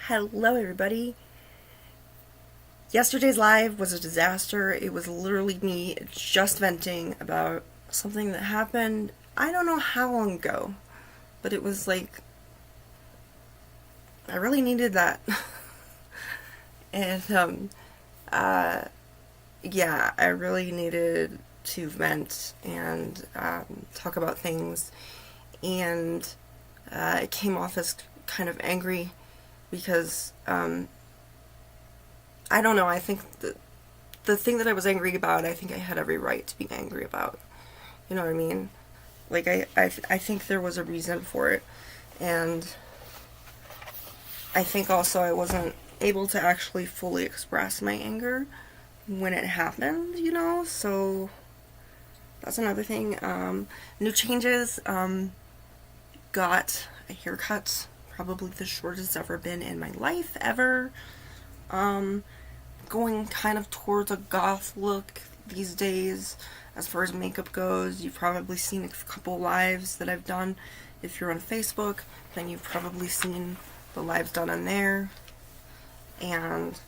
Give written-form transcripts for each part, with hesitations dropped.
Hello, everybody. Yesterday's live was a disaster. It was literally me just venting about something that happened I don't know how long ago, but it was like I really needed that. and yeah, I really needed to vent and talk about things, and it came off as kind of angry because I don't know. I think the thing that I was angry about, I think I had every right to be angry about. You know what I mean? Like I think there was a reason for it, and I think also I wasn't able to actually fully express my anger when it happened. So that's another thing. New changes. Got a haircut, probably the shortest it's ever been in my life ever. Going kind of towards a goth look these days as far as makeup goes. You've probably seen a couple lives that I've done. If you're on Facebook, then you've probably seen the lives done on there. And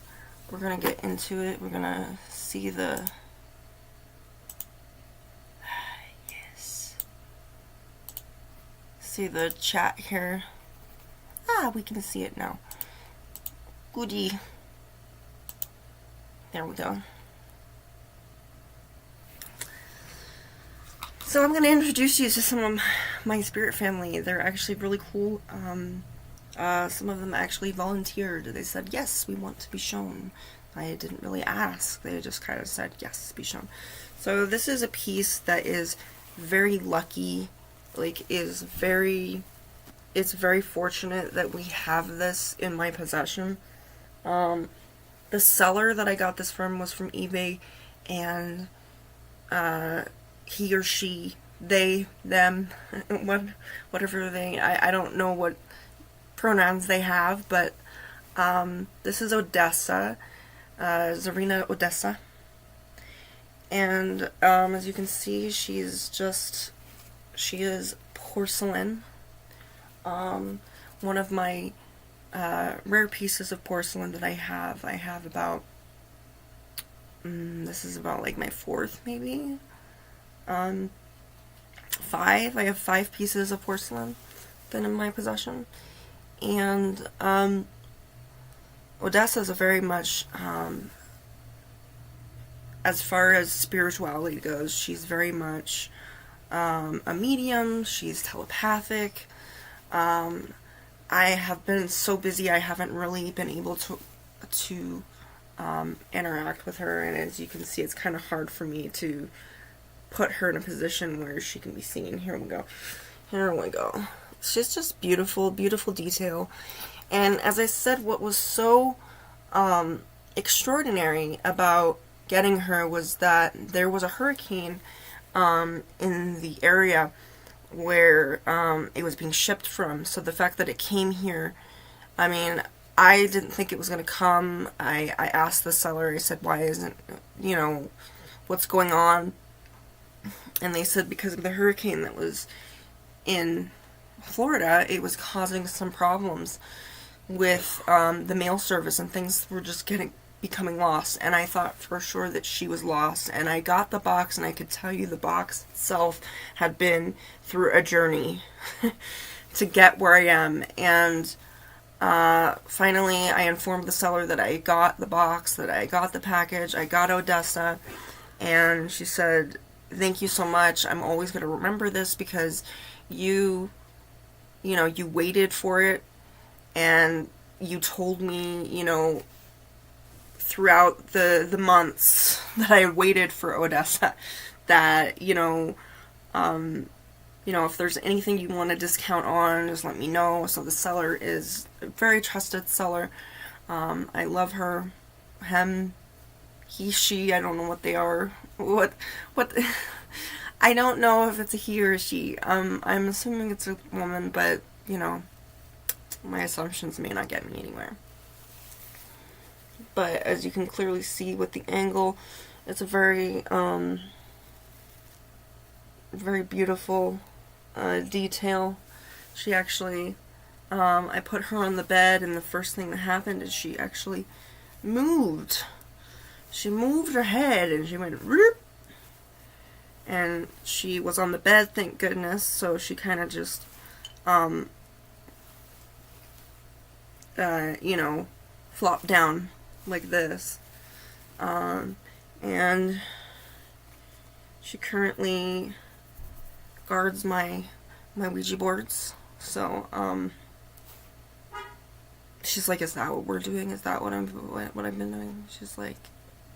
we're gonna get into it. We're gonna see the see the chat here. We can see it now. Goody. There we go. So I'm going to introduce you to some of my spirit family. They're actually really cool. Some of them actually volunteered. They said, yes, we want to be shown. I didn't really ask. They just kind of said, yes, be shown. So this is a piece that is very lucky. It's very fortunate that we have this in my possession. The seller that I got this from was from eBay, and he or she, they, them, whatever I don't know what pronouns they have, but this is Odessa, Zarina Odessa, and as you can see, she is porcelain. One of my rare pieces of porcelain that I have about, this is about like my fourth maybe, 5. I have 5 pieces of porcelain that in my possession, and Odessa is a very much, as far as spirituality goes, she's very much a medium. She's telepathic. I have been so busy I haven't really been able to interact with her, and as you can see, it's kind of hard for me to put her in a position where she can be seen. Here we go. She's just beautiful, beautiful detail. And as I said, what was so extraordinary about getting her was that there was a hurricane in the area where it was being shipped from. So the fact that it came here, I mean, I didn't think it was going to come. I asked the seller, I said, why isn't, what's going on? And they said because of the hurricane that was in Florida, it was causing some problems with the mail service, and things were just becoming lost. And I thought for sure that she was lost, and I got the box, and I could tell you the box itself had been through a journey to get where I am. And finally I informed the seller that I got the box, that I got the package, I got Odessa, and she said, thank you so much. I'm always going to remember this because you waited for it, and you told me, throughout the months that I waited for Odessa, that, if there's anything you want to discount on, just let me know. So the seller is a very trusted seller. I love her. Him, he, she, I don't know what they are. What, I don't know if it's a he or a she. I'm assuming it's a woman, but, my assumptions may not get me anywhere. But as you can clearly see with the angle, it's a very, very beautiful detail. She actually I put her on the bed, and the first thing that happened is she actually moved. She moved her head, and she went, Roop! And she was on the bed, thank goodness, so she kind of just, you know, flopped down like this. And she currently guards my Ouija boards. So, she's like, is that what we're doing? Is that what I've been doing? She's like,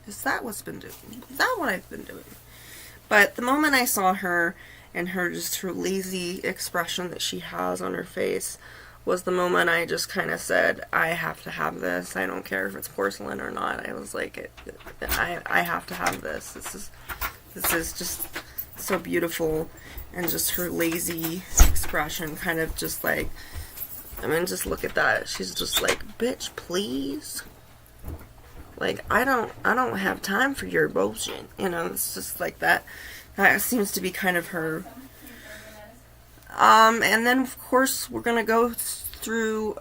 is that what's been doing? Is that what I've been doing? But the moment I saw her and her lazy expression that she has on her face was the moment I just kind of said, I have to have this. I don't care if it's porcelain or not. I was like, I have to have this. This is just so beautiful. And just her lazy expression kind of just like, I mean, just look at that. She's just like, bitch, please. Like, I don't have time for your bullshit. You know, it's just like that. That seems to be kind of her. And then, of course, we're going to go through,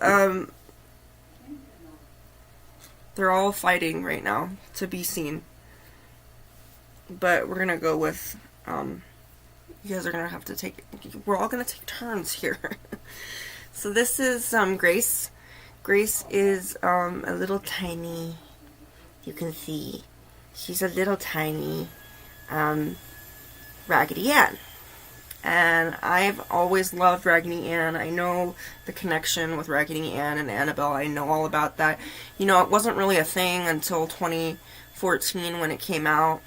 they're all fighting right now to be seen. But we're going to go with, you guys are going to have to take, we're all going to take turns here. So this is, Grace. Grace is, a little tiny, you can see, she's a little tiny, Raggedy Ann. And I've always loved Raggedy Ann. I know the connection with Raggedy Ann and Annabelle. I know all about that. You know, it wasn't really a thing until 2014 when it came out.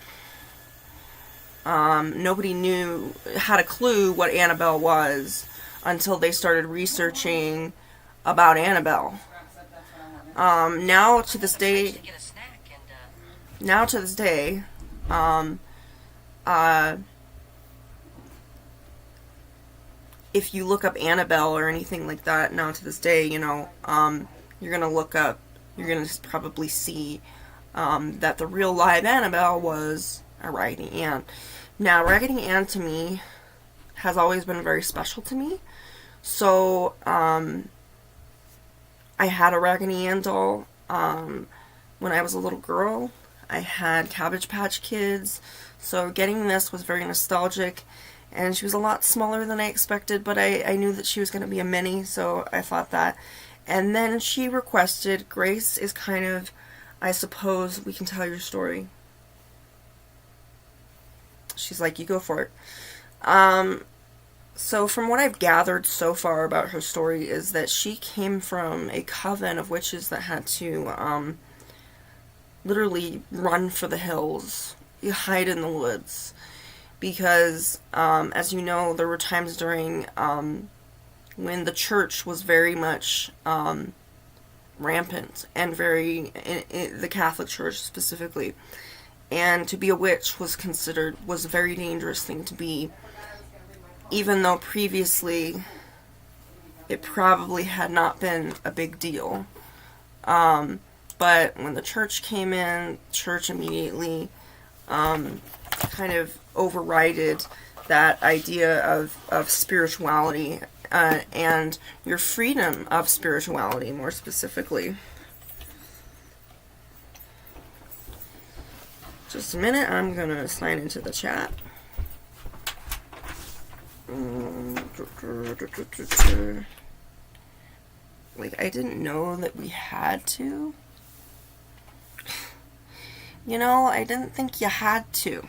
Nobody had a clue what Annabelle was until they started researching about Annabelle. Now to this day, if you look up Annabelle or anything like that now to this day, you know, you're gonna probably see that the real live Annabelle was a Raggedy Ann. Now, Raggedy Ann to me has always been very special to me. So, I had a Raggedy Ann doll when I was a little girl. I had Cabbage Patch Kids. So getting this was very nostalgic. And she was a lot smaller than I expected, but I knew that she was going to be a mini, so I thought that. And then she requested, Grace is kind of, I suppose, we can tell your story. She's like, you go for it. So from what I've gathered so far about her story is that she came from a coven of witches that had to literally run for the hills, hide in the woods. Because, as you know, there were times during when the church was very much rampant and the Catholic Church specifically. And to be a witch was a very dangerous thing to be, even though previously it probably had not been a big deal. But when the church came in, church immediately kind of overrided that idea of spirituality and your freedom of spirituality, more specifically. Just a minute, I'm gonna sign into the chat. Like, I didn't know that we had to. You know, I didn't think you had to.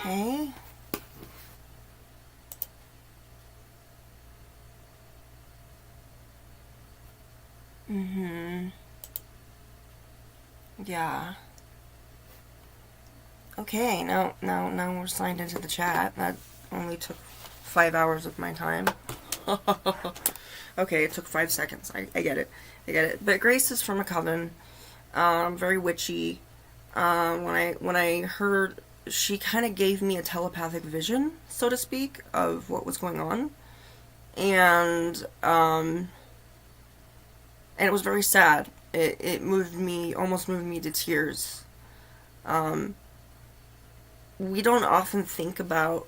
Okay. Yeah. Okay, now we're signed into the chat. That only took 5 hours of my time. Okay, it took 5 seconds. I get it. I get it. But Grace is from a coven. Very witchy. When I heard, she kind of gave me a telepathic vision, so to speak, of what was going on, and it was very sad. It moved me, almost moved me to tears. We don't often think about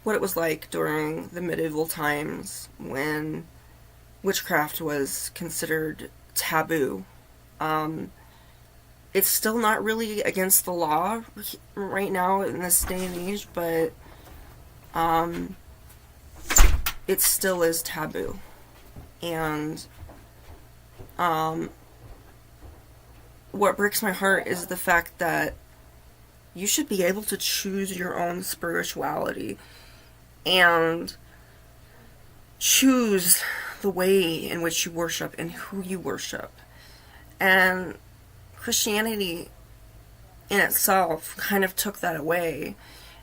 what it was like during the medieval times when witchcraft was considered taboo. It's still not really against the law right now in this day and age, but it still is taboo. And what breaks my heart is the fact that you should be able to choose your own spirituality and choose the way in which you worship and who you worship. And Christianity in itself kind of took that away.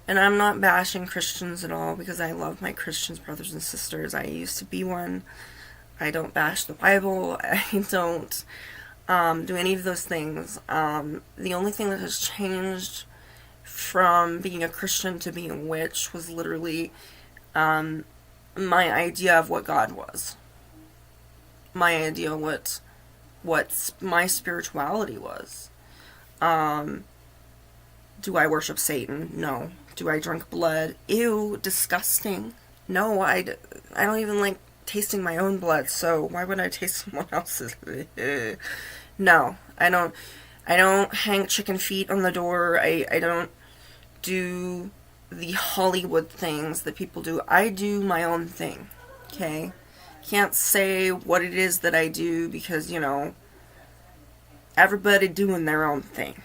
And I'm not bashing Christians at all, because I love my Christian brothers and sisters. I used to be one. I don't bash the Bible. I don't do any of those things. The only thing that has changed from being a Christian to being a witch was literally my idea of what God was. My idea what my spirituality was. Do I worship Satan? No. Do I drink blood? Ew, disgusting. No, I don't even like tasting my own blood, so why would I taste someone else's? No, I don't hang chicken feet on the door. I don't do the Hollywood things that people do. I do my own thing, okay? Can't say what it is that I do because, everybody doing their own thing.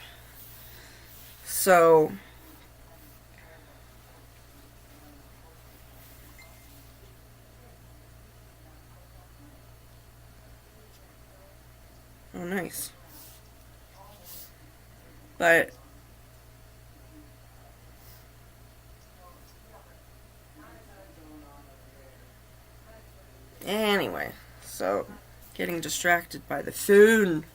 So, oh, nice. But anyway, so getting distracted by the phone.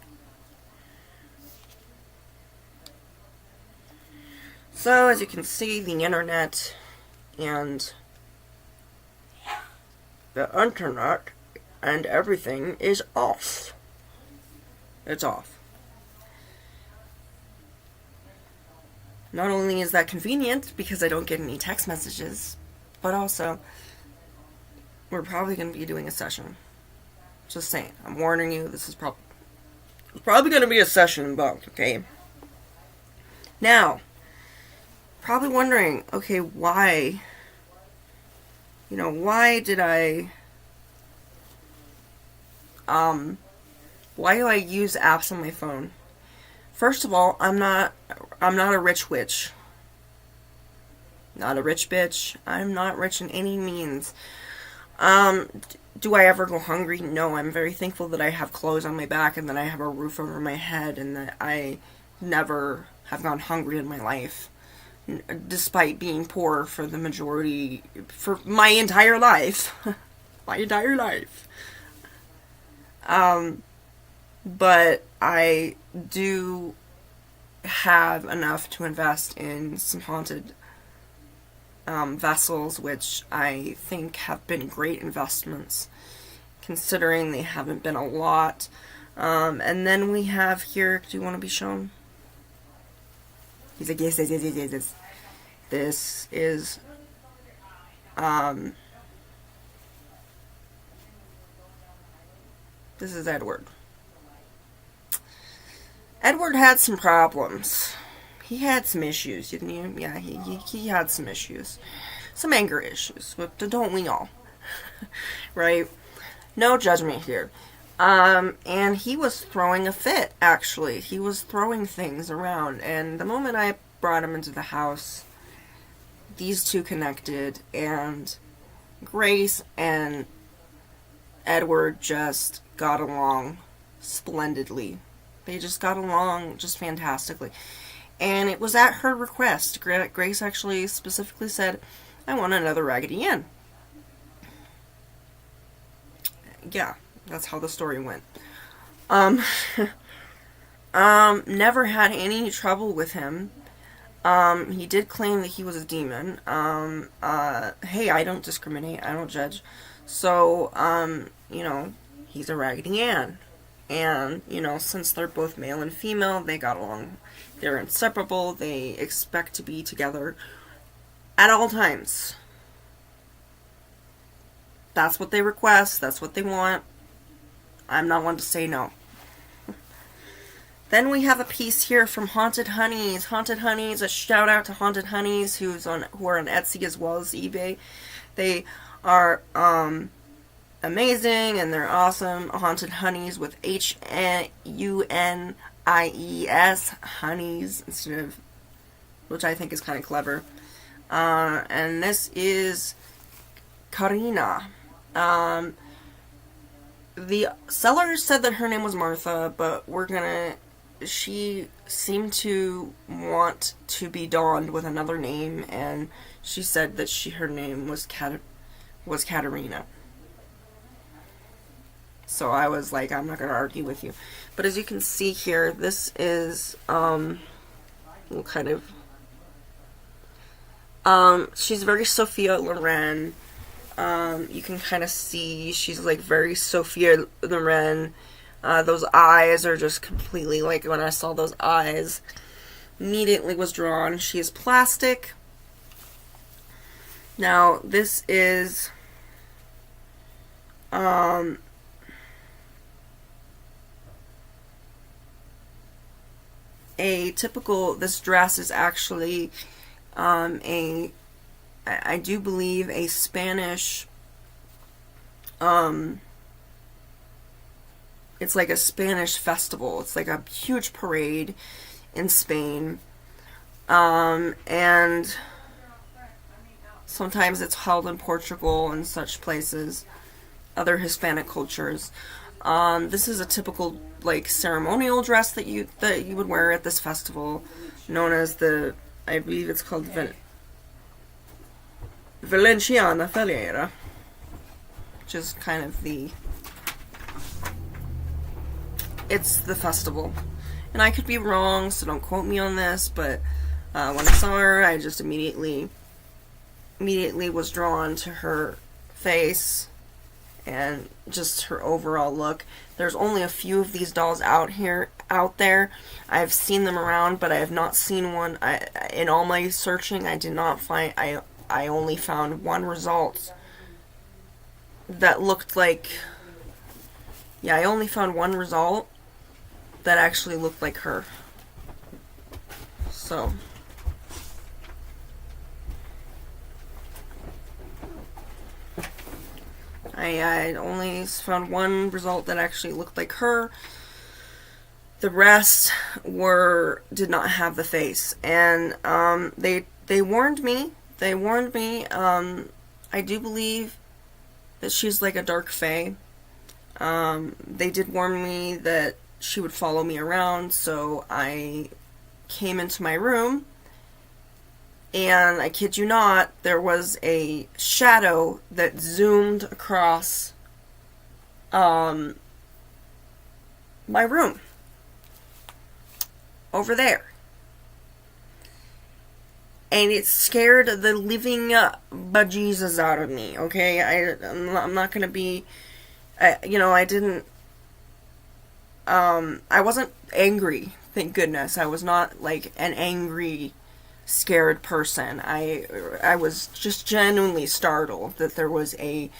So, as you can see, the internet and everything is off. It's off. Not only is that convenient because I don't get any text messages, but also we're probably going to be doing a session. Just saying. I'm warning you, this is probably going to be a session involved, okay? Now, probably wondering, okay, why? Why did why do I use apps on my phone? First of all, I'm not a rich witch. Not a rich bitch. I'm not rich in any means. Do I ever go hungry? No, I'm very thankful that I have clothes on my back and that I have a roof over my head and that I never have gone hungry in my life. Despite being poor for my entire life. My entire life. But I do have enough to invest in some haunted vessels, which I think have been great investments, considering they haven't been a lot. And then we have here, do you want to be shown? He's like, yes. This is, this is Edward. Edward had some problems. He had some issues, didn't you? Yeah, he had some issues. Some anger issues, but don't we all? Right? No judgment here. And he was throwing a fit, actually. He was throwing things around, and the moment I brought him into the house, these two connected, and Grace and Edward just got along splendidly. They just got along just fantastically. And it was at her request. Grace actually specifically said, I want another Raggedy Ann. yeah, that's how the story went. Um, never had any trouble with him. He did claim that he was a demon. Hey, I don't discriminate. I don't judge. So, he's a Raggedy Ann. And, since they're both male and female, they got along. They're inseparable. They expect to be together at all times. That's what they request. That's what they want. I'm not one to say no. Then we have a piece here from Haunted Honeys. Haunted Honeys, a shout out to Haunted Honeys who are on Etsy as well as eBay. They are amazing and they're awesome. Haunted Honeys with HUNIES, Honeys instead of, which I think is kind of clever. And this is Karina. The seller said that her name was Martha, but she seemed to want to be donned with another name, and she said that her name was Katerina. So I was like, I'm not going to argue with you. But as you can see here, this is she's very Sophia Loren. You can kind of see she's like very Sophia Loren. Those eyes are just completely, like, when I saw those eyes, immediately was drawn. She is plastic. Now, this is this dress is actually I do believe a Spanish, it's like a Spanish festival. It's like a huge parade in Spain. And sometimes it's held in Portugal and such places, other Hispanic cultures. This is a typical, like, ceremonial dress that you would wear at this festival, known as I believe it's called Valenciana Feriera, which is kind of it's the festival. And I could be wrong, so don't quote me on this, but when I saw her, I just immediately was drawn to her face and just her overall look. There's only a few of these dolls out there. I've seen them around, but I have not seen one. In all my searching, I did not find. I only found one result that looked like. Yeah, I only found one result that actually looked like her. So. I only found one result that actually looked like her. The rest did not have the face. And they warned me. I do believe that she's like a dark fae. They did warn me that she would follow me around, so I came into my room, and I kid you not, there was a shadow that zoomed across my room. Over there. And it scared the living bejesus out of me, okay? I'm not gonna be... I wasn't angry, thank goodness. I was not, like, an angry, scared person. I was just genuinely startled that there was a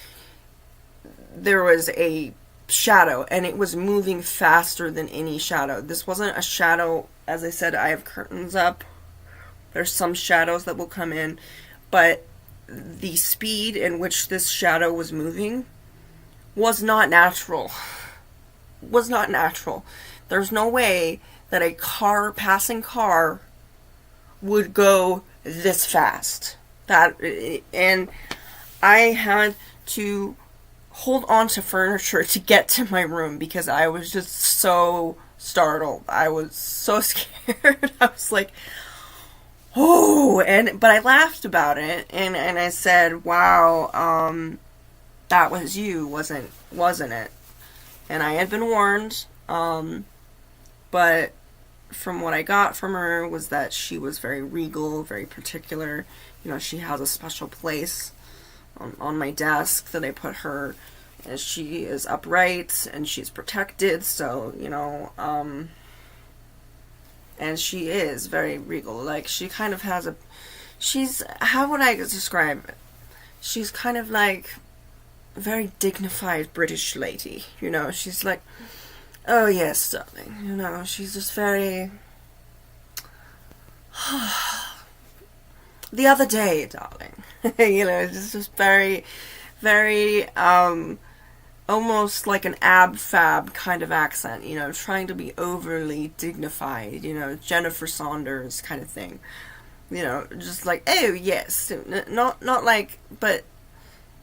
shadow, and it was moving faster than any shadow. This wasn't a shadow. As I said, I have curtains up. There's some shadows that will come in, but the speed in which this shadow was moving was not natural. There's no way that a passing car would go this fast. And I had to hold on to furniture to get to my room because I was just so startled. I was so scared. I was like, oh, but I laughed about it, and I said, wow, that was you, wasn't wasn't it. And I had been warned, but from what I got from her was that she was very regal, very particular. You know, she has a special place on my desk that I put her, and she is upright and she's protected, so, you know, and she is very regal. Like, she kind of has how would I describe it? She's kind of like a very dignified British lady, you know. She's like, oh yes, darling, you know, she's just very... the other day, darling. You know, it's just very, very, almost like an ab-fab kind of accent, you know, trying to be overly dignified, you know, Jennifer Saunders kind of thing. You know, just like, oh, yes, not like, but,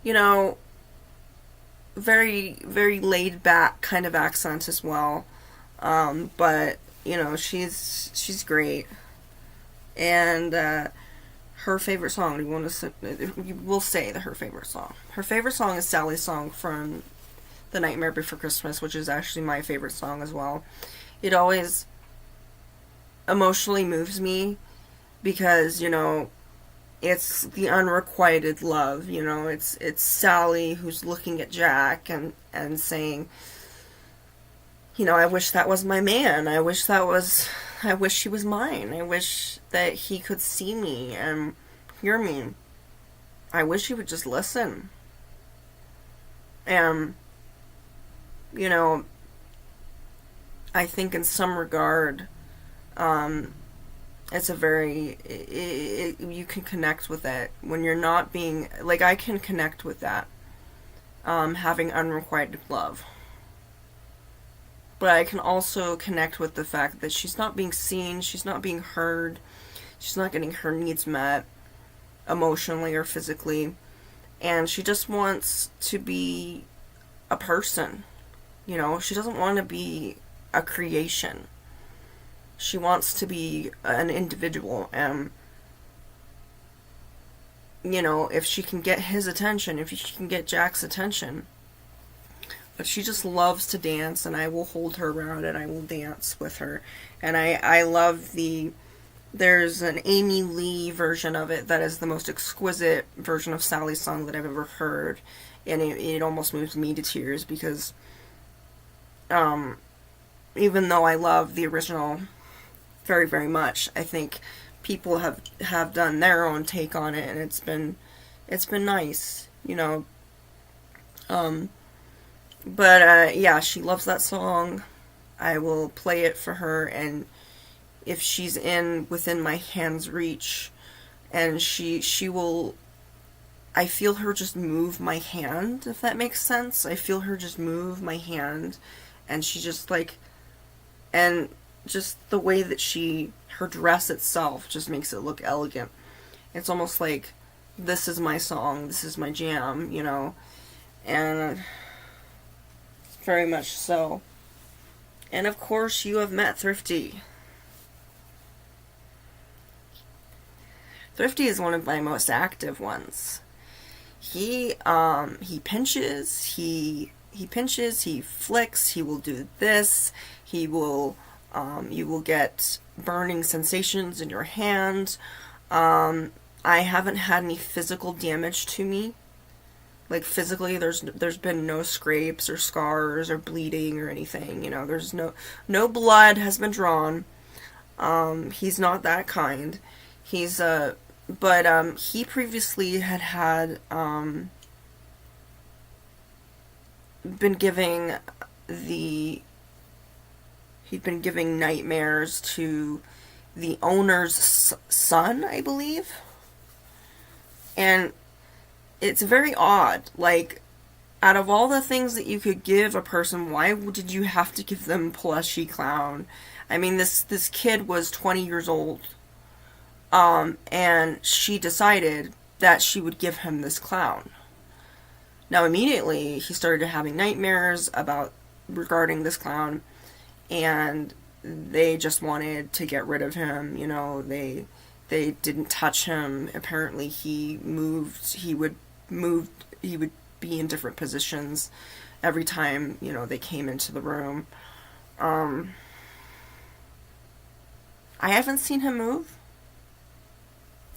you know, very, very laid-back kind of accent as well. But, you know, she's great. And, her favorite song, we'll say that her favorite song. Her favorite song is Sally's song from The Nightmare Before Christmas, which is actually my favorite song as well. It always emotionally moves me because, you know, it's the unrequited love, you know, it's Sally who's looking at Jack and saying, you know, I wish that was my man. I wish he was mine. I wish that he could see me and hear me. I wish he would just listen. And, you know, I think in some regard, it's a very, you can connect with it when you're not being, like, I can connect with that, having unrequited love. But I can also connect with the fact that she's not being seen, she's not being heard, she's not getting her needs met emotionally or physically, and she just wants to be a person. You know, she doesn't want to be a creation. She wants to be an individual, and, you know, if she can get his attention, if she can get Jack's attention. But she just loves to dance, and I will hold her around and I will dance with her. And I love there's an Amy Lee version of it that is the most exquisite version of Sally's song that I've ever heard. And it almost moves me to tears because, even though I love the original very, very much, I think people have done their own take on it, and it's been nice, you know. But yeah, she loves that song. I will play it for her, and if she's within my hand's reach, and she will, I feel her just move my hand, if that makes sense. I feel her just move my hand, and she just like, and just the way that her dress itself just makes it look elegant. It's almost like, this is my song, this is my jam, you know, and very much so. And of course, you have met Thrifty. Thrifty is one of my most active ones. He pinches, he flicks, he will do this, he will, you will get burning sensations in your hand. I haven't had any physical damage to me. Like, physically, there's been no scrapes or scars or bleeding or anything, you know, there's no blood has been drawn. He's not that kind. He's, but, he previously had, been giving nightmares to the owner's son, I believe. And it's very odd. Like, out of all the things that you could give a person, why did you have to give them plushy clown? I mean, this kid was 20 years old. And she decided that she would give him this clown. Now, immediately, he started having nightmares regarding this clown, and they just wanted to get rid of him, you know, they didn't touch him. Apparently, he would be in different positions, every time, you know, they came into the room. I haven't seen him move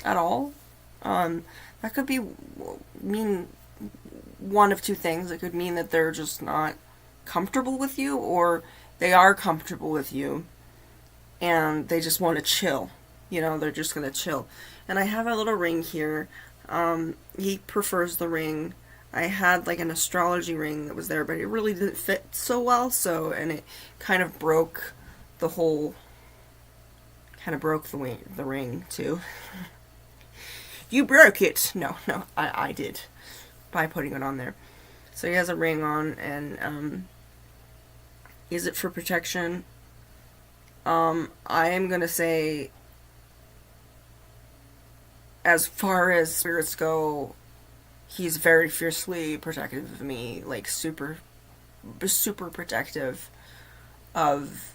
at all. That could be mean one of two things. It could mean that they're just not comfortable with you, or they are comfortable with you and they just want to chill. You know, they're just going to chill. And I have a little ring here. He prefers the ring. I had like an astrology ring that was there, but it really didn't fit so well, and it kind of broke the whole, kind of broke the ring too. You broke it! No, I did, by putting it on there. So he has a ring on, and is it for protection? I am gonna say, as far as spirits go, he's very fiercely protective of me, like super protective of,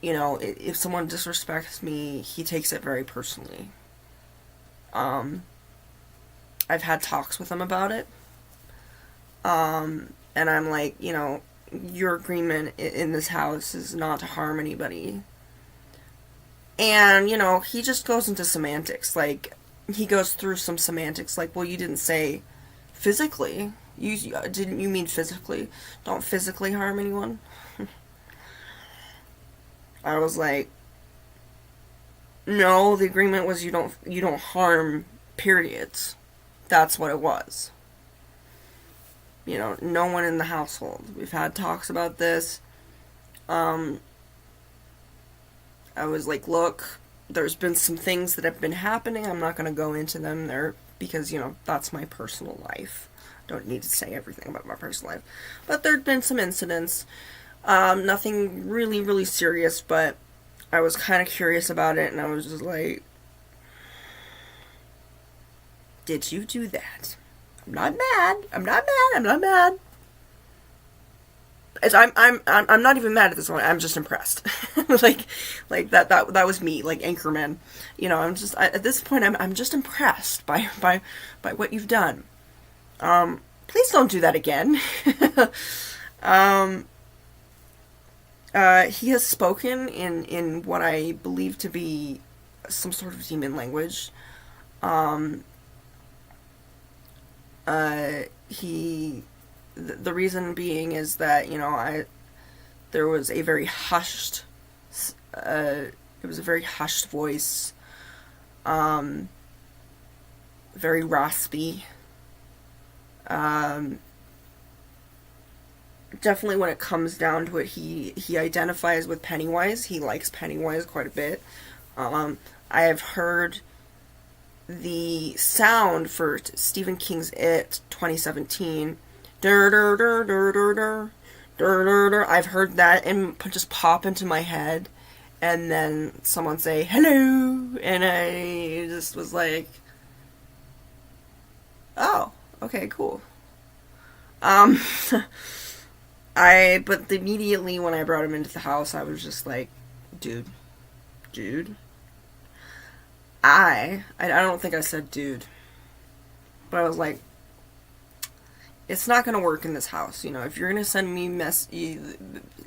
you know, if someone disrespects me, he takes it very personally. I've had talks with him about it. And I'm like, you know, your agreement in this house is not to harm anybody. And, you know, he just goes into semantics. Like, he goes through some semantics. Like, well, you didn't say physically. Didn't you mean physically? Don't physically harm anyone? I was like, no, the agreement was you don't harm periods. That's what it was. You know, no one in the household. We've had talks about this. I was like, look, there's been some things that have been happening. I'm not going to go into them there because, you know, that's my personal life. Don't need to say everything about my personal life. But there'd been some incidents. Nothing really, really serious, but I was kind of curious about it, and I was just like, did you do that? I'm not mad. I'm not mad. I'm not even mad at this one. I'm just impressed. like that was me, like Anchorman. You know, I'm just at this point I'm just impressed by what you've done. Please don't do that again. He has spoken in what I believe to be some sort of demon language. The reason being is that, you know, there was a very hushed, it was a very hushed voice, very raspy, definitely when it comes down to it, he identifies with Pennywise. He likes Pennywise quite a bit. I have heard the sound for Stephen King's It 2017. I've heard that and just pop into my head, and then someone say hello, and I just was like, oh, okay, cool. But immediately when I brought him into the house, I was just like, dude. I don't think I said dude, but I was like, it's not gonna work in this house. You know, if you're gonna send me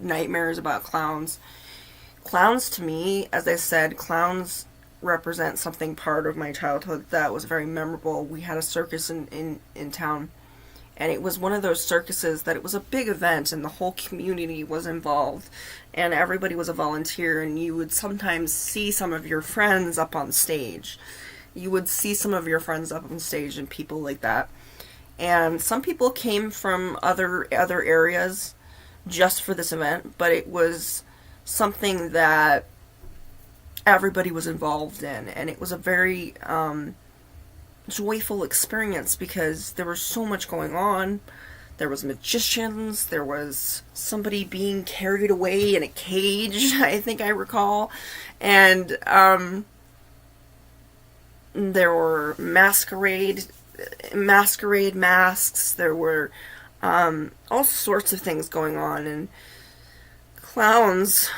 nightmares about clowns to me, as I said, clowns represent something part of my childhood that was very memorable. We had a circus in town, and it was one of those circuses that it was a big event, and the whole community was involved, and everybody was a volunteer, and you would sometimes see some of your friends up on stage. And people like that. And some people came from other areas just for this event, but it was something that everybody was involved in, and it was a very joyful experience because there was so much going on. There was magicians, there was somebody being carried away in a cage, I think I recall, and there were masquerade masks, there were all sorts of things going on, and clowns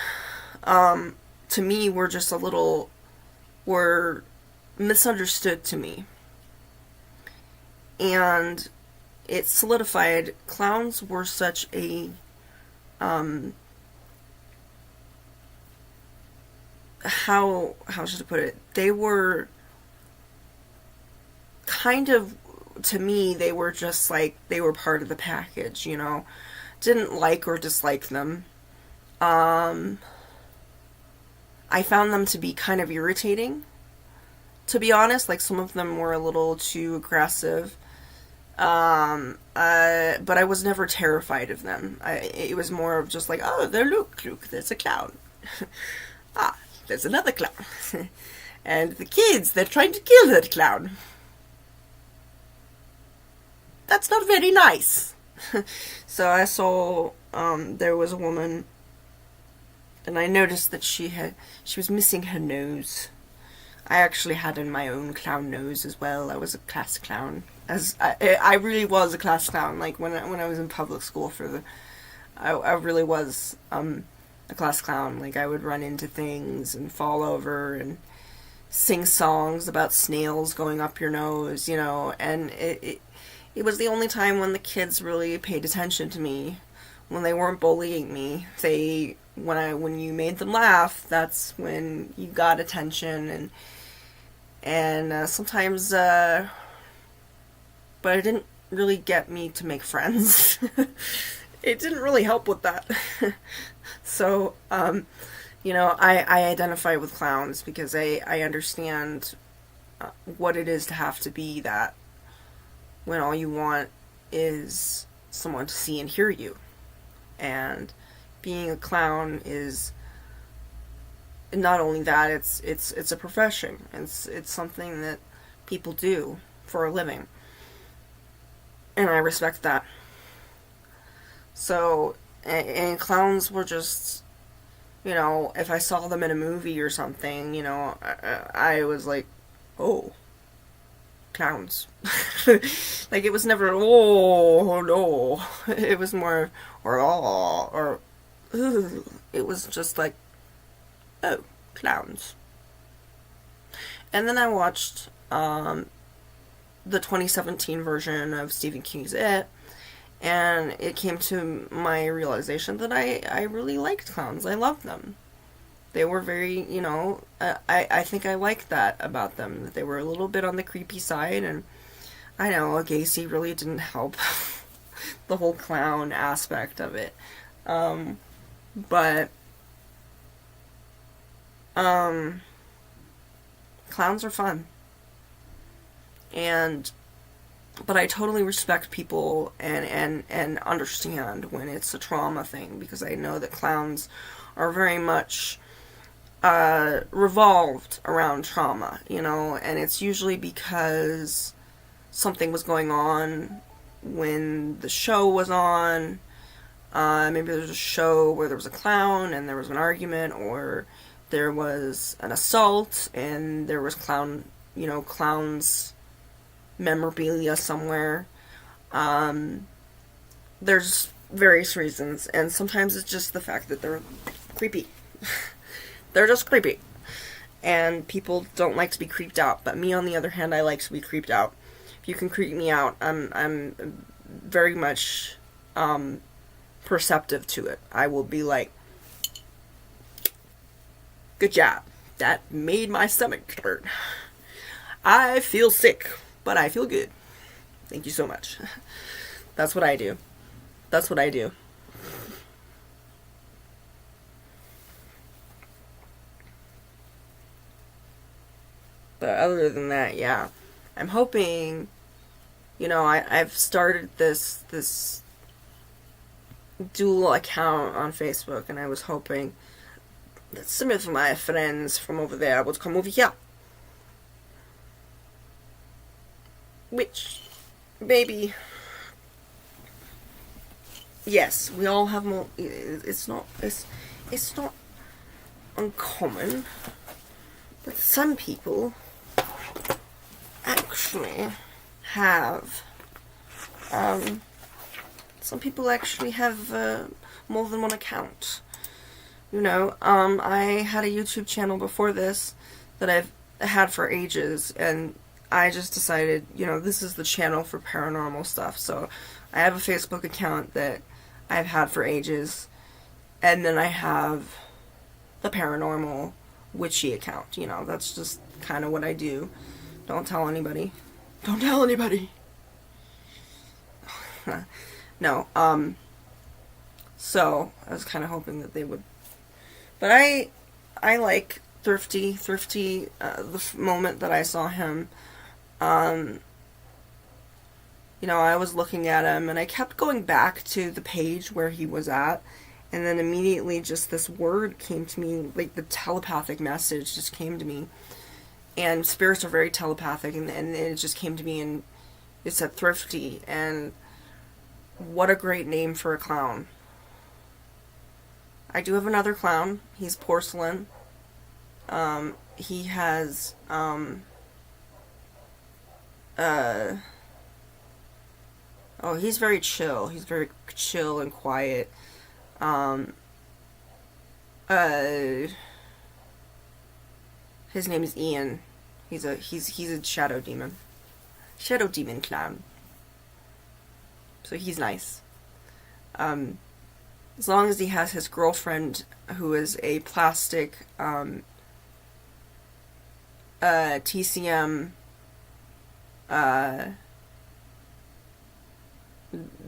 to me were misunderstood to me. And it solidified clowns were such a how should I put it? They were kind of, to me, they were just like, they were part of the package, you know. Didn't like or dislike them. I found them to be kind of irritating, to be honest. Like, some of them were a little too aggressive. But I was never terrified of them. It was more of just like, oh, there, look, there's a clown. Ah, there's another clown. And the kids, they're trying to kill that clown. That's not very nice. So I saw, there was a woman, and I noticed that she was missing her nose. I actually had in my own clown nose as well. I was a class clown. I really was a class clown. Like, when I was in public school I really was, a class clown. Like, I would run into things and fall over and sing songs about snails going up your nose, you know, and it was the only time when the kids really paid attention to me, when they weren't bullying me. When you made them laugh, that's when you got attention, and sometimes, but it didn't really get me to make friends. It didn't really help with that. So, you know, I identify with clowns because I understand what it is to have to be that when all you want is someone to see and hear you. And being a clown is not only that, it's a profession. It's something that people do for a living. And I respect that. So, and clowns were just, you know, if I saw them in a movie or something, you know, I was like, oh, clowns. Like, it was never, oh no. It was more, or oh, or ooh. It was just like, oh, clowns. And then I watched the 2017 version of Stephen King's It, and it came to my realization that I really liked clowns. I loved them. They were very, you know, I think I liked that about them. That they were a little bit on the creepy side, and I know Gacy really didn't help the whole clown aspect of it. But clowns are fun. But I totally respect people and understand when it's a trauma thing, because I know that clowns are very much revolved around trauma, you know, and it's usually because something was going on when the show was on. Maybe there was a show where there was a clown and there was an argument, or there was an assault and there was clowns memorabilia somewhere. There's various reasons, and sometimes it's just the fact that they're creepy. They're just creepy, and people don't like to be creeped out. But me, on the other hand, I like to be creeped out. If you can creep me out, I'm very much perceptive to it. I will be like, good job, that made my stomach hurt. I feel sick, but I feel good. Thank you so much. That's what I do. That's what I do. But other than that, yeah. I'm hoping, you know, I've started this dual account on Facebook, and I was hoping that some of my friends from over there would come over here. Which, maybe, yes, we all have more. It's not uncommon, but some people actually have more than one account. You know, I had a YouTube channel before this that I've had for ages, and I just decided, this is the channel for paranormal stuff. So I have a Facebook account that I've had for ages, and then I have the paranormal witchy account. That's just kind of what I do. Don't tell anybody. Don't tell anybody. No, so I was kind of hoping that they would. But I like Thrifty. The moment that I saw him, I was looking at him and I kept going back to the page where he was at, and then immediately just this word came to me, like the telepathic message just came to me. And spirits are very telepathic, and it just came to me, and it said Thrifty, and what a great name for a clown. I do have another clown. He's porcelain. He has, he's very chill. He's very chill and quiet. His name is Ian. He's a shadow demon. Shadow demon clown. So he's nice. As long as he has his girlfriend, who is a plastic TCM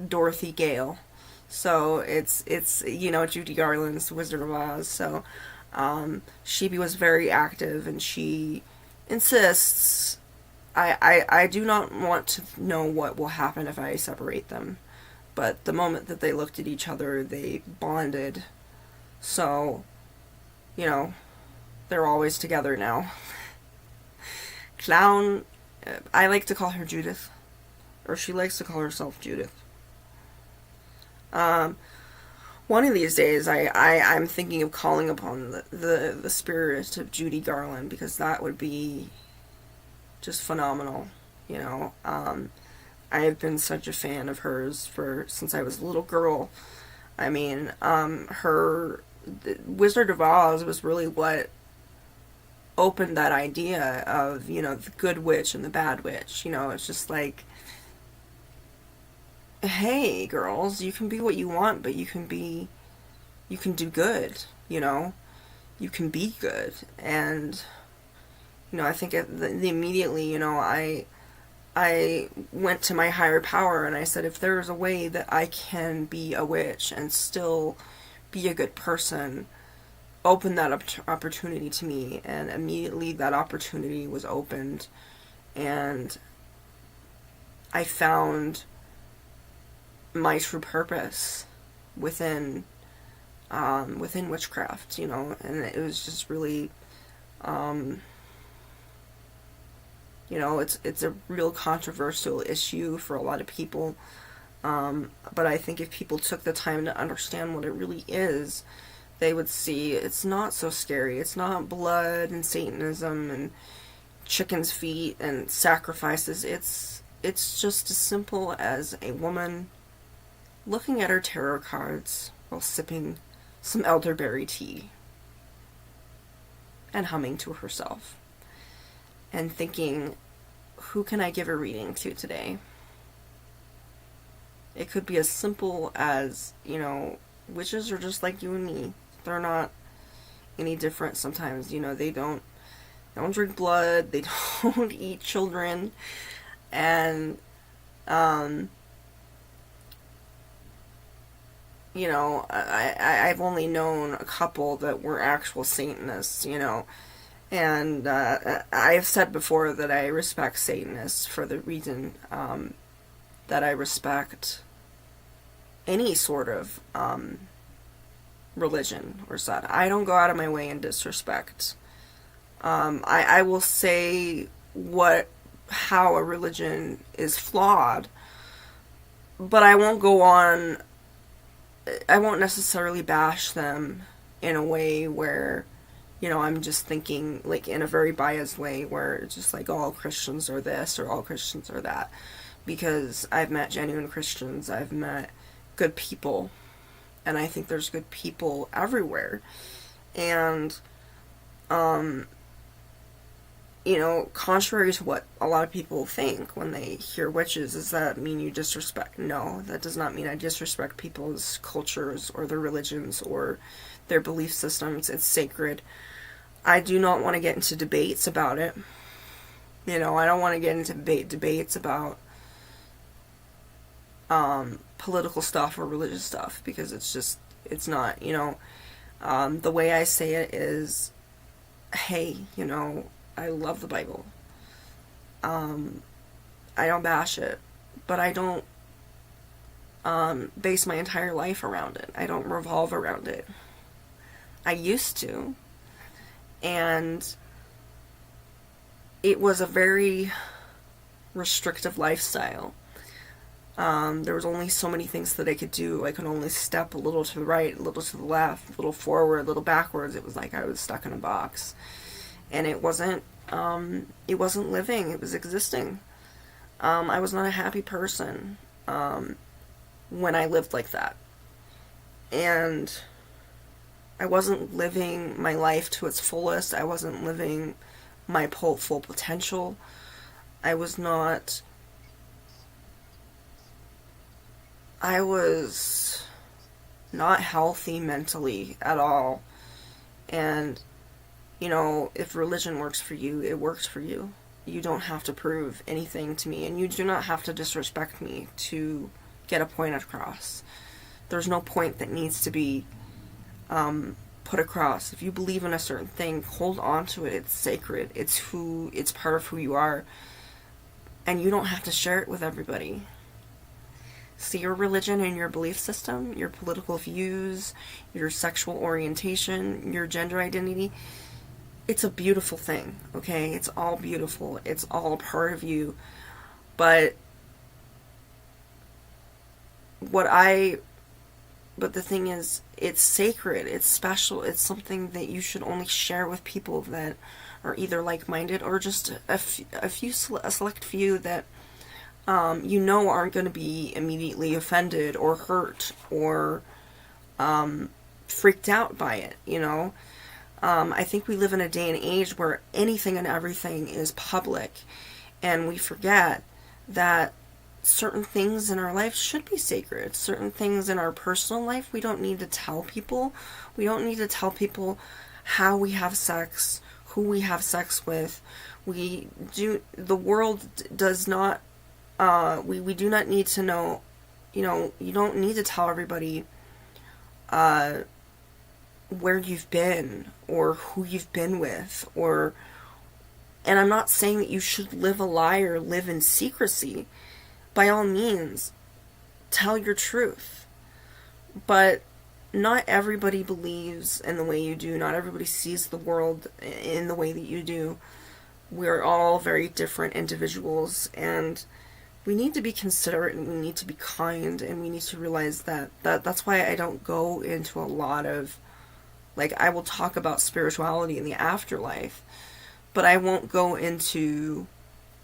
Dorothy Gale. So it's Judy Garland's Wizard of Oz. So Sheepy was very active, and she insists. I do not want to know what will happen if I separate them. But the moment that they looked at each other, they bonded. So, they're always together now. Clown, I like to call her Judith. Or she likes to call herself Judith. One of these days, I'm thinking of calling upon the spirit of Judy Garland, because that would be just phenomenal, I have been such a fan of hers since I was a little girl. I mean, her Wizard of Oz was really what opened that idea of, the good witch and the bad witch. It's just like, hey, girls, you can be what you want, but you can do good, you can be good. And, I think immediately, I went to my higher power and I said, if there's a way that I can be a witch and still be a good person, open that opportunity to me. And immediately that opportunity was opened, and I found my true purpose within witchcraft, and it was just really, it's a real controversial issue for a lot of people, but I think if people took the time to understand what it really is, they would see it's not so scary. It's not blood and Satanism and chicken's feet and sacrifices. It's just as simple as a woman looking at her tarot cards while sipping some elderberry tea and humming to herself and thinking, who can I give a reading to today? It could be as simple as, witches are just like you and me. They're not any different sometimes. They don't drink blood, they don't eat children, and I've only known a couple that were actual Satanists, and I've said before that I respect Satanists for the reason that I respect any sort of religion or such. I don't go out of my way and disrespect. I will say how a religion is flawed, but I won't necessarily bash them in a way where, I'm just thinking, like, in a very biased way where it's just like, all Christians are this or all Christians are that. Because I've met genuine Christians, I've met good people, and I think there's good people everywhere. And, contrary to what a lot of people think when they hear witches, does that mean you disrespect? No, that does not mean I disrespect people's cultures or their religions or their belief systems. It's sacred. I do not want to get into debates about it. I don't want to get into debates about political stuff or religious stuff, because it's not, the way I say it is, hey, I love the Bible. I don't bash it, but I don't base my entire life around it. I don't revolve around it. I used to, and it was a very restrictive lifestyle. There was only so many things that I could do. I could only step a little to the right, a little to the left, a little forward, a little backwards. It was like I was stuck in a box. And it wasn't living, it was existing. I was not a happy person when I lived like that. And I wasn't living my life to its fullest. I wasn't living my full potential. I was not healthy mentally at all. And if religion works for you, it works for you. You don't have to prove anything to me, and you do not have to disrespect me to get a point across. There's no point that needs to be put across. If you believe in a certain thing, hold on to it. It's sacred. It's part of who you are, and you don't have to share it with everybody. See, your religion and your belief system, your political views, your sexual orientation, your gender identity, it's a beautiful thing, okay? It's all beautiful. It's all a part of you. But the thing is, it's sacred, it's special, it's something that you should only share with people that are either like-minded or just a select few that aren't going to be immediately offended or hurt or freaked out by it, I think we live in a day and age where anything and everything is public, and we forget that certain things in our life should be sacred. Certain things in our personal life, we don't need to tell people. We don't need to tell people how we have sex, who we have sex with. The world does not, we do not need to know, you don't need to tell everybody where you've been or who you've been with, and I'm not saying that you should live a lie or live in secrecy. By all means, tell your truth. But not everybody believes in the way you do. Not everybody sees the world in the way that you do. We're all very different individuals, and we need to be considerate, and we need to be kind, and we need to realize that's why I don't go into a lot of, I will talk about spirituality in the afterlife, but I won't go into,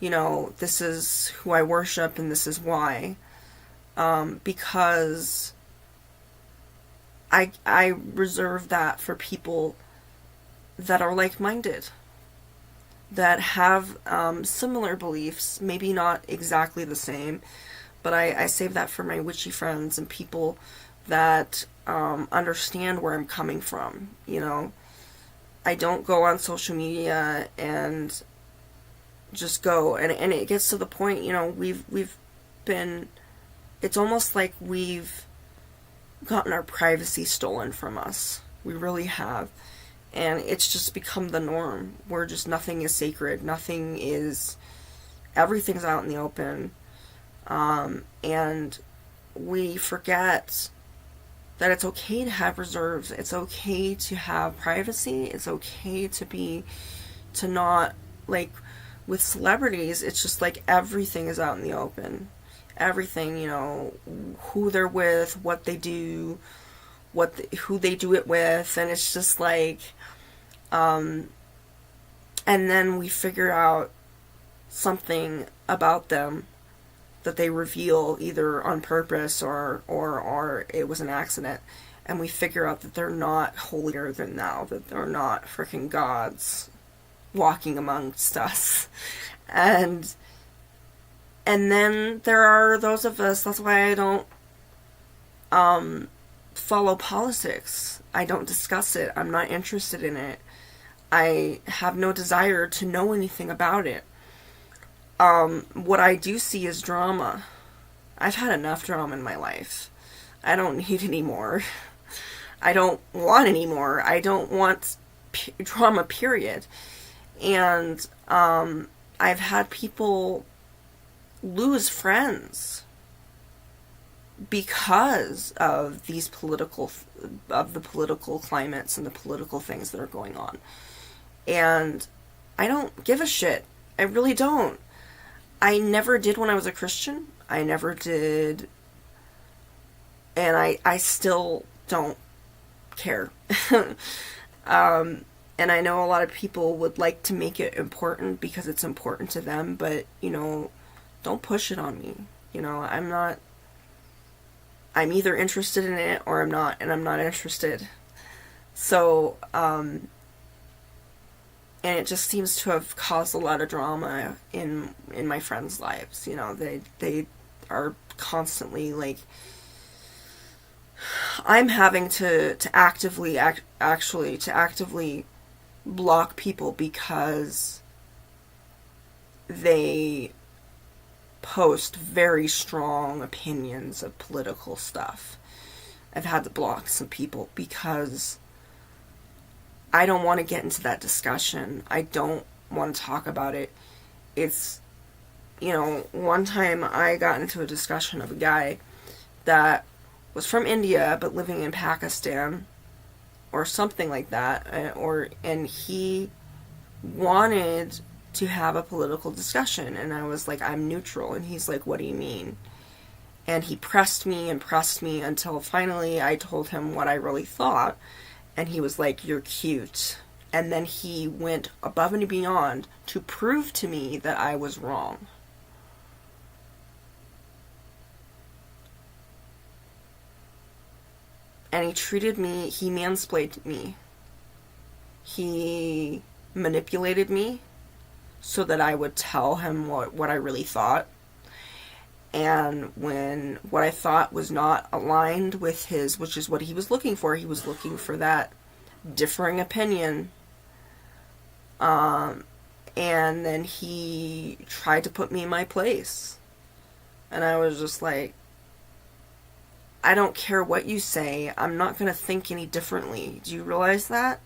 this is who I worship and this is why, because I reserve that for people that are like-minded, that have similar beliefs, maybe not exactly the same, but I save that for my witchy friends and people that understand where I'm coming from. I don't go on social media and just go, and it gets to the point, we've been, it's almost like we've gotten our privacy stolen from us. We really have. And it's just become the norm, where just nothing is sacred, everything's out in the open, and we forget that it's okay to have reserves, it's okay to have privacy, it's okay to not, with celebrities, it's just everything is out in the open. Everything, who they're with, what they do, who they do it with, and it's just and then we figure out something about them that they reveal either on purpose or it was an accident, and we figure out that they're not holier than thou, that they're not freaking gods, walking amongst us. And then there are those of us, that's why I don't follow politics. I don't discuss it. I'm not interested in it. I have no desire to know anything about it. What I do see is drama. I've had enough drama in my life. I don't need any more. I don't want any more. I don't want drama, period. And I've had people lose friends because of the political climates and the political things that are going on. And I don't give a shit. I really don't. I never did when I was a Christian. I never did. And I still don't care. And I know a lot of people would like to make it important because it's important to them, but, don't push it on me. I'm either interested in it or I'm not, and I'm not interested. So, and it just seems to have caused a lot of drama in my friends' lives. They are constantly like, I'm having to actively block people because they post very strong opinions of political stuff. I've had to block some people because I don't want to get into that discussion. I don't want to talk about it. It's, one time I got into a discussion of a guy that was from India but living in Pakistan or something like that, and he wanted to have a political discussion, and I was like, I'm neutral, and he's like, what do you mean? And he pressed me until finally I told him what I really thought, and he was like, you're cute. And then he went above and beyond to prove to me that I was wrong. And he mansplained me. He manipulated me so that I would tell him what I really thought. And when what I thought was not aligned with his, which is what he was looking for, he was looking for that differing opinion. And then he tried to put me in my place. And I was just like, I don't care what you say. I'm not going to think any differently. Do you realize that?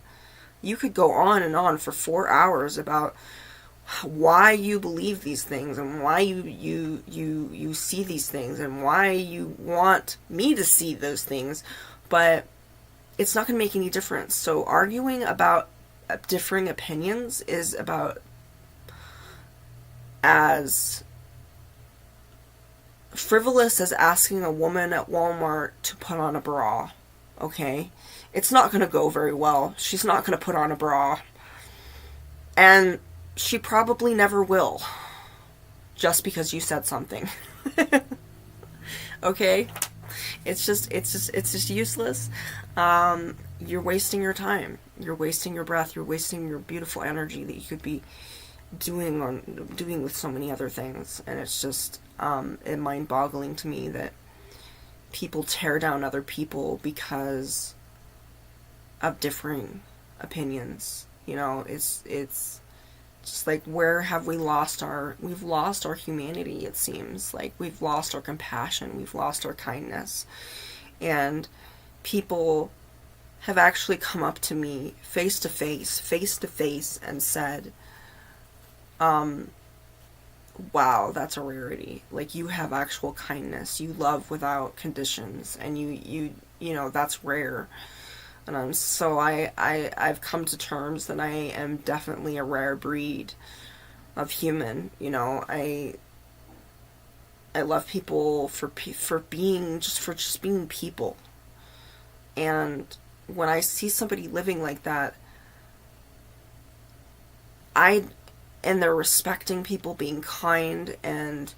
You could go on and on for 4 hours about why you believe these things and why you see these things and why you want me to see those things, but it's not going to make any difference. So arguing about differing opinions is about as frivolous as asking a woman at Walmart to put on a bra, okay? It's not going to go very well. She's not going to put on a bra. And she probably never will. Just because you said something. Okay? It's just useless. You're wasting your time. You're wasting your breath. You're wasting your beautiful energy that you could be doing with so many other things. And it's just mind-boggling to me that people tear down other people because of differing opinions. It's just like, where have we've lost our humanity, it seems. Like, we've lost our compassion, we've lost our kindness. And people have actually come up to me face to face, and said, wow, that's a rarity. Like, you have actual kindness. You love without conditions, and you that's rare. And I've come to terms that I am definitely a rare breed of human. I love people for being people. And when I see somebody living like that, and they're respecting people, being kind, and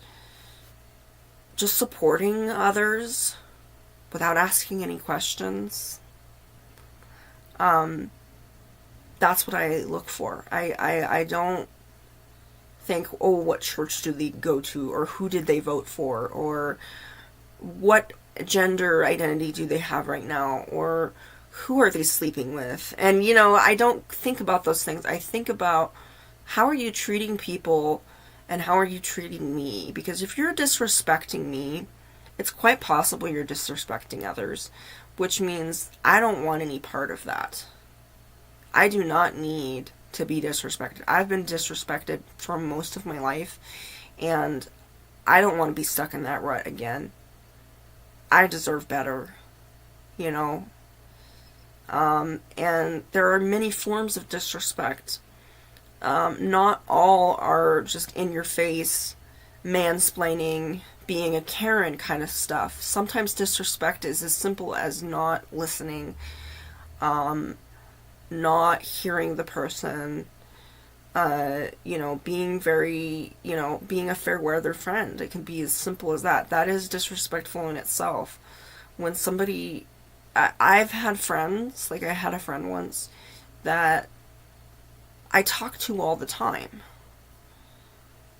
just supporting others without asking any questions, That's what I look for. I don't think, oh, what church do they go to, or who did they vote for, or what gender identity do they have right now, or who are they sleeping with. And, I don't think about those things. I think about, how are you treating people, and how are you treating me? Because if you're disrespecting me, it's quite possible you're disrespecting others, which means I don't want any part of that. I do not need to be disrespected. I've been disrespected for most of my life, and I don't want to be stuck in that rut again. I deserve better, And there are many forms of disrespect. Not all are just in your face, mansplaining, being a Karen kind of stuff. Sometimes disrespect is as simple as not listening, not hearing the person, being very, being a fair weather friend. It can be as simple as that. That is disrespectful in itself. When somebody, I've had friends, like I had a friend once that I talk to all the time,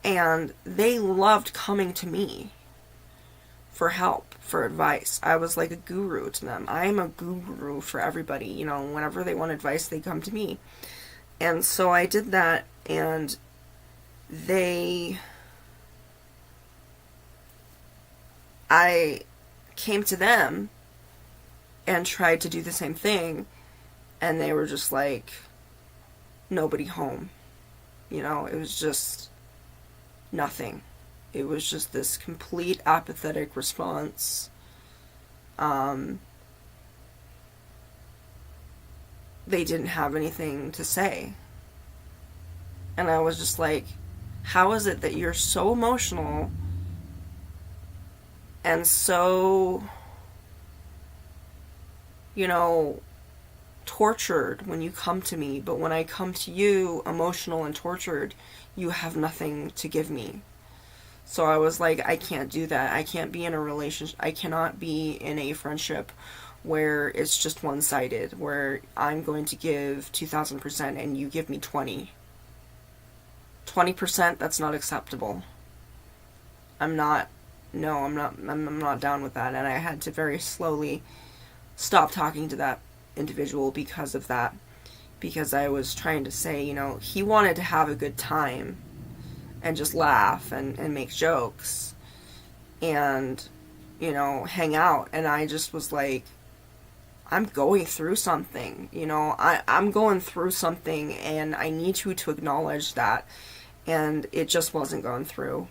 and they loved coming to me for help, for advice. I was like a guru to them. I am a guru for everybody. Whenever they want advice, they come to me. And so I did that, and I came to them and tried to do the same thing, and they were just like, nobody home. It was just nothing. It was just this complete apathetic response. They didn't have anything to say. And I was just like, how is it that you're so emotional and so, tortured when you come to me, but when I come to you emotional and tortured, you have nothing to give me? So I was like, I can't do that. I can't be in a relationship. I cannot be in a friendship where it's just one-sided, where I'm going to give 2,000% and you give me 20%, that's not acceptable. I'm not down with that. And I had to very slowly stop talking to that individual because of that. Because I was trying to say, he wanted to have a good time and just laugh and make jokes and, hang out. And I just was like, I'm going through something, I'm going through something, and I need you to acknowledge that. And it just wasn't going through.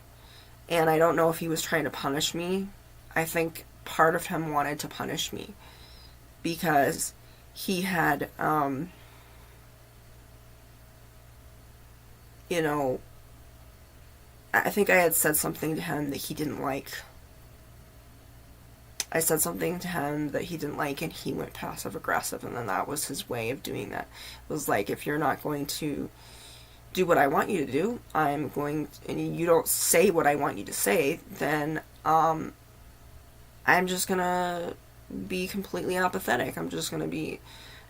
And I don't know if he was trying to punish me. I think part of him wanted to punish me because he had, I think I had said something to him that he didn't like. I said something to him that he didn't like, and he went passive aggressive, and then that was his way of doing that. It was like, if you're not going to do what I want you to do, and you don't say what I want you to say, then I'm just gonna be completely apathetic. I'm just gonna be,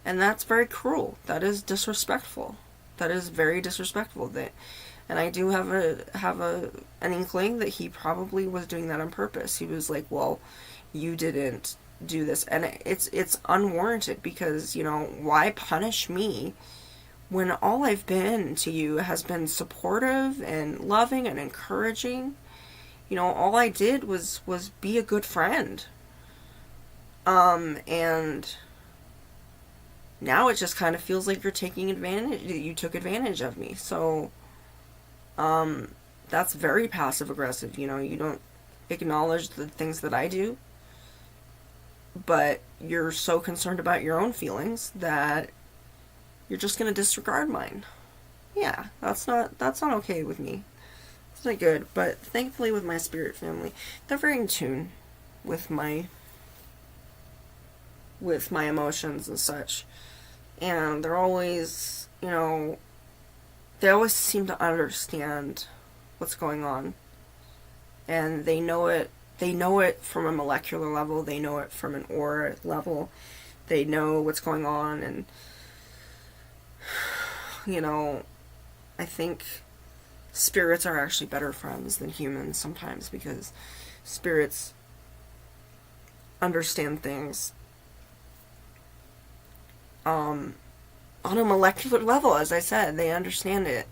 and that's very cruel. That is disrespectful. That is very disrespectful. And I do have an inkling that he probably was doing that on purpose. He was like, well, you didn't do this. And it's unwarranted because, why punish me when all I've been to you has been supportive and loving and encouraging? All I did was be a good friend. And now it just kind of feels like you're taking advantage, you took advantage of me. So, that's very passive aggressive. You don't acknowledge the things that I do, but you're so concerned about your own feelings that you're just going to disregard mine. Yeah, that's not okay with me. It's not good, but thankfully with my spirit family, they're very in tune with my emotions and such. And they're always, they always seem to understand what's going on. And they know it from a molecular level, they know it from an aura level, they know what's going on, and you know, I think spirits are actually better friends than humans sometimes, because spirits understand things on a molecular level. As I said, they understand it.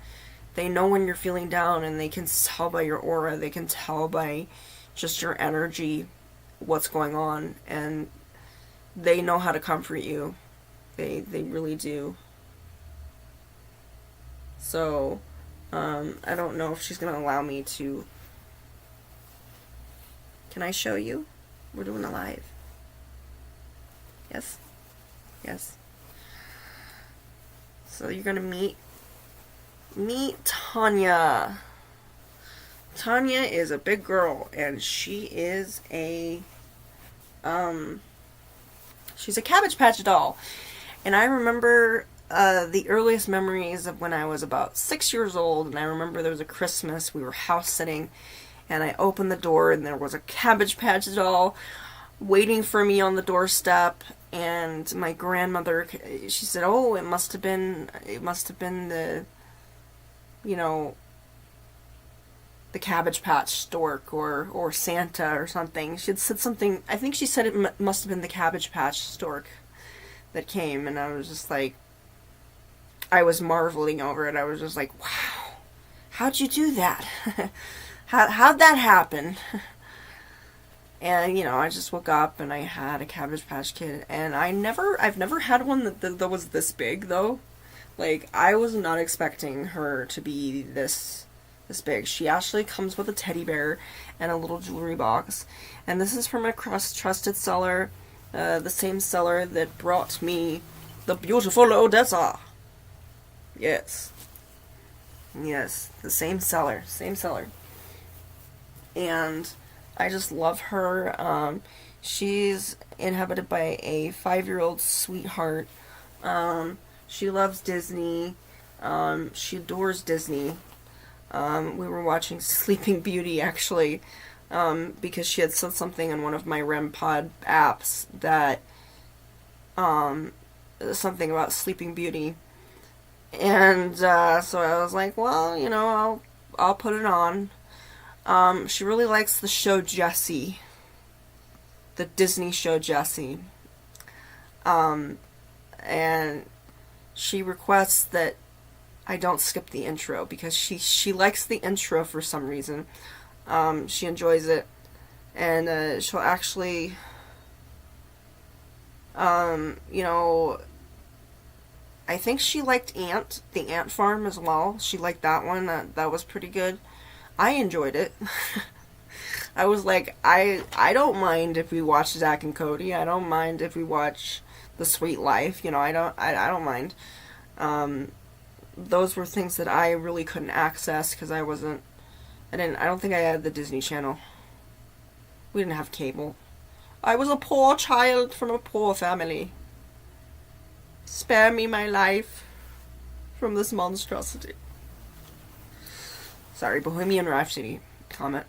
They know when you're feeling down, and they can tell by your aura, they can tell by just your energy what's going on, and they know how to comfort you. They really do. So, I don't know if she's going to allow me to... Can I show you? We're doing a live. Yes? Yes. So you're going to meet Tanya. Tanya is a big girl, and she is she's a Cabbage Patch doll. And I remember the earliest memories of when I was about 6 years old, and I remember there was a Christmas, we were house sitting, and I opened the door, and there was a Cabbage Patch doll waiting for me on the doorstep, and my grandmother, she said, oh, it must have been the, you know, the Cabbage Patch stork, or Santa or something. She had said something, I think she said it must have been the Cabbage Patch stork that came, and I was just like, I was marveling over it. I was just like, wow, how'd you do that? How'd that happen? And, you know, I just woke up and I had a Cabbage Patch Kid, and I've never had one that was this big, though. Like, I was not expecting her to be this big. She actually comes with a teddy bear and a little jewelry box, and this is from a trusted seller, the same seller that brought me the beautiful Odessa. Yes. Yes, the same seller. And I just love her. She's inhabited by a 5-year-old sweetheart. She loves Disney. She adores Disney. We were watching Sleeping Beauty, actually, because she had said something in one of my REM pod apps that, something about Sleeping Beauty. And, so I was like, well, you know, I'll put it on. She really likes the show Jessie. The Disney show Jessie. And she requests that I don't skip the intro, because she likes the intro for some reason. She enjoys it. And, she'll actually, you know, I think she liked the Ant Farm as well. She liked that one. That was pretty good. I enjoyed it. I was like, I don't mind if we watch Zack and Cody. I don't mind if we watch The Sweet Life. You know, I don't mind. Those were things that I really couldn't access because I don't think I had the Disney Channel. We didn't have cable. I was a poor child from a poor family. Spare me my life from this monstrosity. Sorry, Bohemian Rhapsody comment.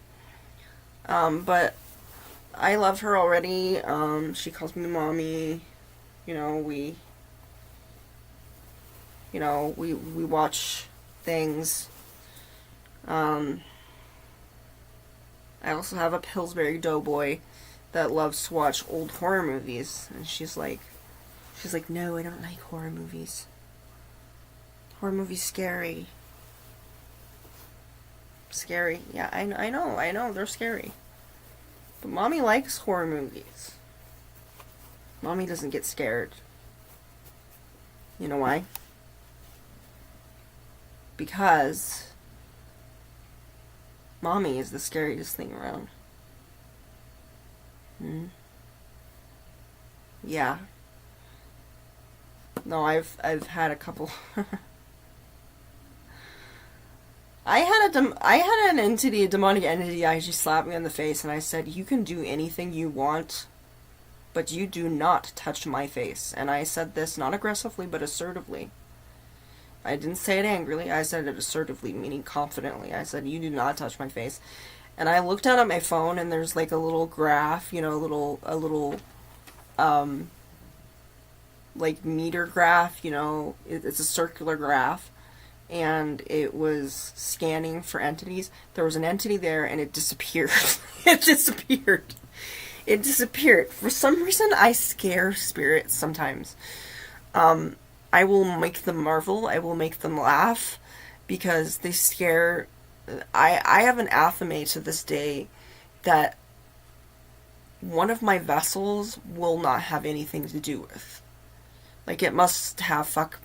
But I love her already. She calls me mommy. You know, we watch things. I also have a Pillsbury Doughboy that loves to watch old horror movies, and she's like, no, I don't like horror movies. Horror movies scary. Scary. Yeah, I know, they're scary. But Mommy likes horror movies. Mommy doesn't get scared. You know why? Because Mommy is the scariest thing around. Yeah. No, I've had a couple. I had an entity, a demonic entity. I just slapped me in the face, and I said, "You can do anything you want, but you do not touch my face." And I said this not aggressively, but assertively. I didn't say it angrily. I said it assertively, meaning confidently. I said, "You do not touch my face." And I looked down at my phone, and there's like a little graph, you know, a little like meter graph, you know, it's a circular graph, and it was scanning for entities. There was an entity there, and it disappeared. It disappeared. It disappeared. For some reason, I scare spirits sometimes. I will make them marvel. I will make them laugh because they scare. I have an athame to this day that one of my vessels will not have anything to do with. Like, it must have fuck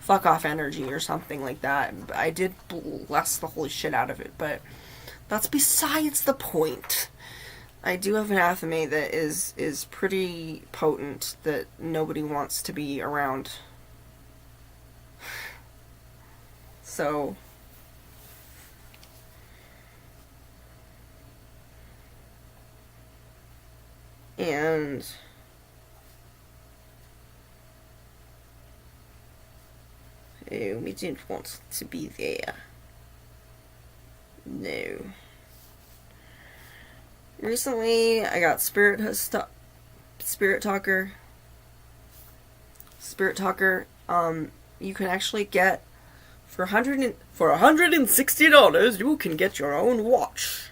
off energy or something like that. I did bless the holy shit out of it, but that's besides the point. I do have an athame that is pretty potent that nobody wants to be around. So, and we didn't want to be there. No. Recently, I got Spirit Talker. Spirit Talker. You can actually get for $160. You can get your own watch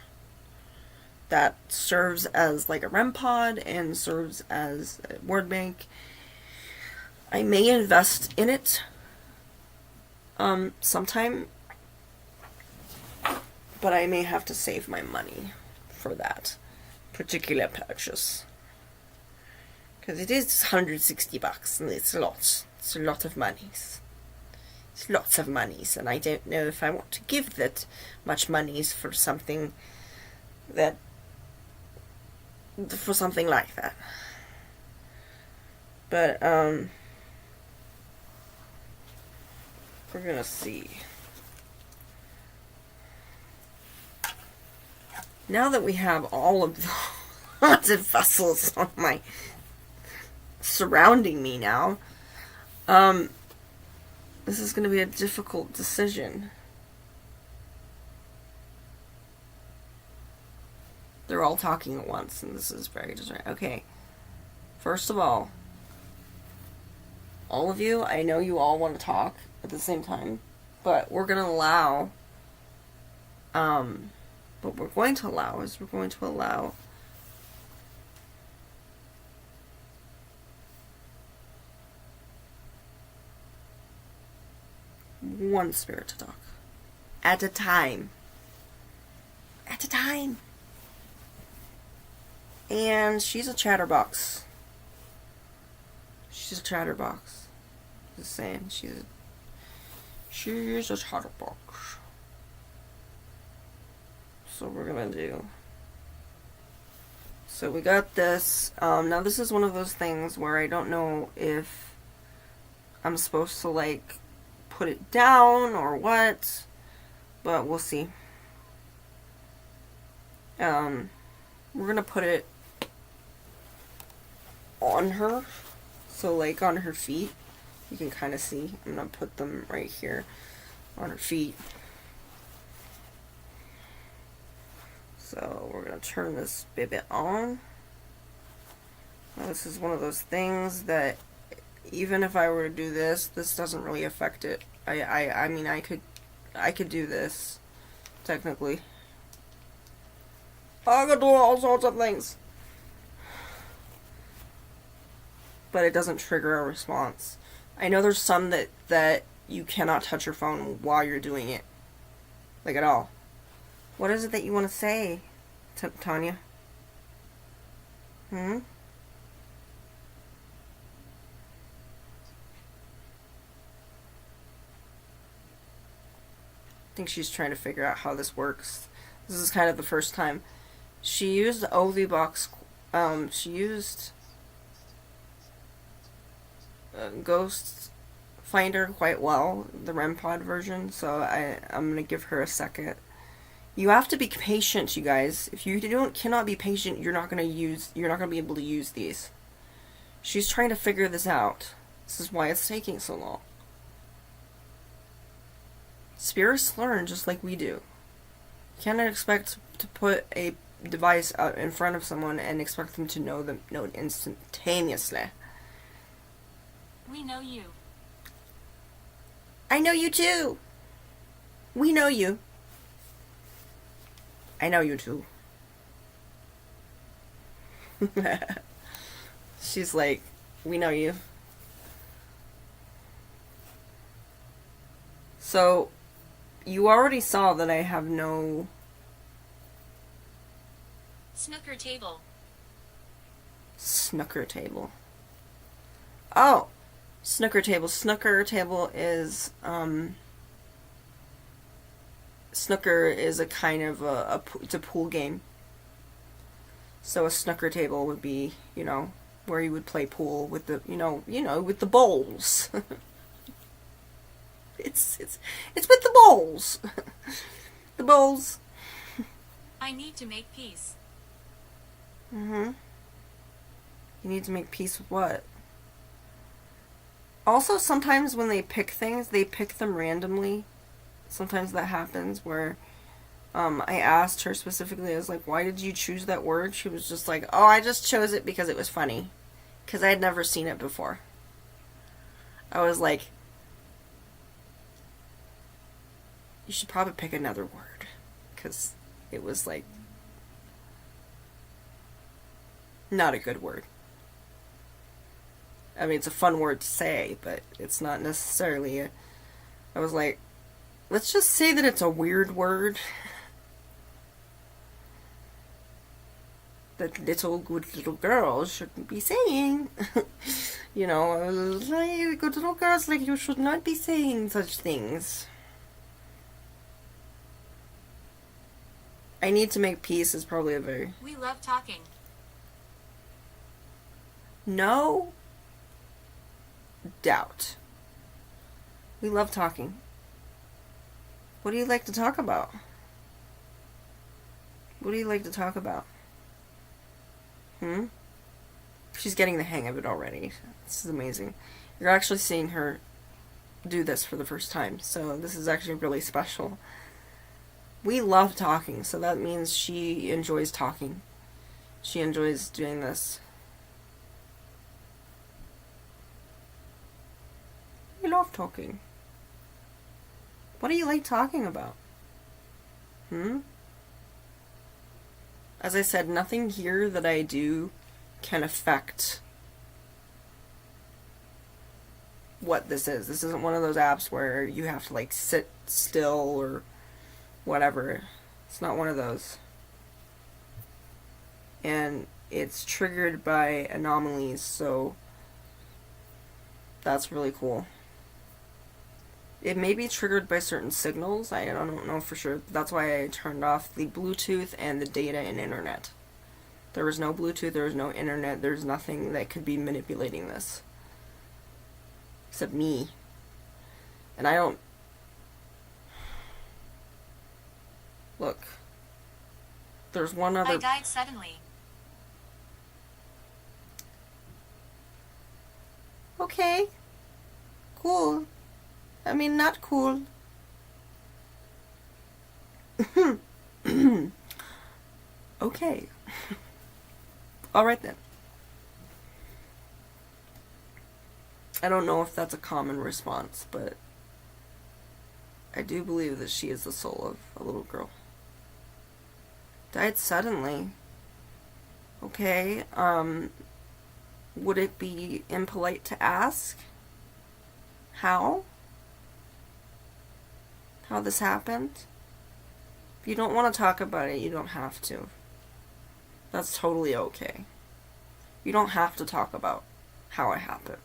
that serves as like a REM pod and serves as a word bank. I may invest in it sometime, but I may have to save my money for that particular purchase, because it is $160 and it's a lot. It's a lot of monies. It's lots of monies, and I don't know if I want to give that much monies for something like that. But we're gonna see. Now that we have all of the haunted vessels on my surrounding me now, this is going to be a difficult decision. They're all talking at once, and this is very distracting. Okay, first of all of you, I know you all want to talk at the same time, but we're going to allow, what we're going to allow one spirit to talk at a time. And she's a chatterbox. Just saying, she's a chatterbox. So we're gonna do. So we got this. Now this is one of those things where I don't know if I'm supposed to like put it down or what, but we'll see. We're gonna put it on her, so like on her feet. You can kind of see. I'm gonna put them right here on her feet. So we're gonna turn this baby on. Now this is one of those things that even if I were to do this doesn't really affect it. I mean, I could do this technically. I could do all sorts of things, but it doesn't trigger a response. I know there's some that you cannot touch your phone while you're doing it, like at all. What is it that you want to say, Tanya? I think she's trying to figure out how this works. This is kind of the first time. She used the OV box. She used Ghost Finder quite well, the REM pod version. So I'm gonna give her a second. You have to be patient, you guys. If you cannot be patient, you're not gonna be able to use these. She's trying to figure this out. This is why it's taking so long. Spirits learn just like we do. You cannot expect to put a device out in front of someone and expect them to know it instantaneously. We know you. I know you too. We know you. I know you too. She's like, we know you. So, you already saw that I have no... Snooker table. Snooker table. Oh! Snooker table. Snooker table is, snooker is a kind of it's a pool game. So a snooker table would be, where you would play pool with the, with the bowls. It's with the bowls. The bowls. I need to make peace. You need to make peace with what? Also, sometimes when they pick things, they pick them randomly. Sometimes that happens where I asked her specifically, I was like, why did you choose that word? She was just like, oh, I just chose it because it was funny. Because I had never seen it before. I was like, you should probably pick another word. Because it was like, not a good word. I mean, it's a fun word to say, but it's not necessarily I was like, let's just say that it's a weird word. That good little girls shouldn't be saying. I was like, good little girls, like, you should not be saying such things. I need to make peace is probably a very... We love talking. No doubt. We love talking. What do you like to talk about? What do you like to talk about? She's getting the hang of it already. This is amazing. You're actually seeing her do this for the first time, so this is actually really special. We love talking, so that means she enjoys talking. She enjoys doing this. We love talking. What do you like talking about? As I said, nothing here that I do can affect what this is. This isn't one of those apps where you have to, like, sit still or whatever. It's not one of those. And it's triggered by anomalies, so that's really cool. It may be triggered by certain signals. I don't know for sure. That's why I turned off the Bluetooth and the data and internet. There was no Bluetooth, there was no internet, there's nothing that could be manipulating this. Except me. And I don't... Look. There's one other... I died suddenly. Okay. Cool. I mean, not cool. Okay. Alright then. I don't know if that's a common response, but I do believe that she is the soul of a little girl. Died suddenly. Okay, would it be impolite to ask how this happened? If you don't want to talk about it, you don't have to. That's totally okay. You don't have to talk about how it happened.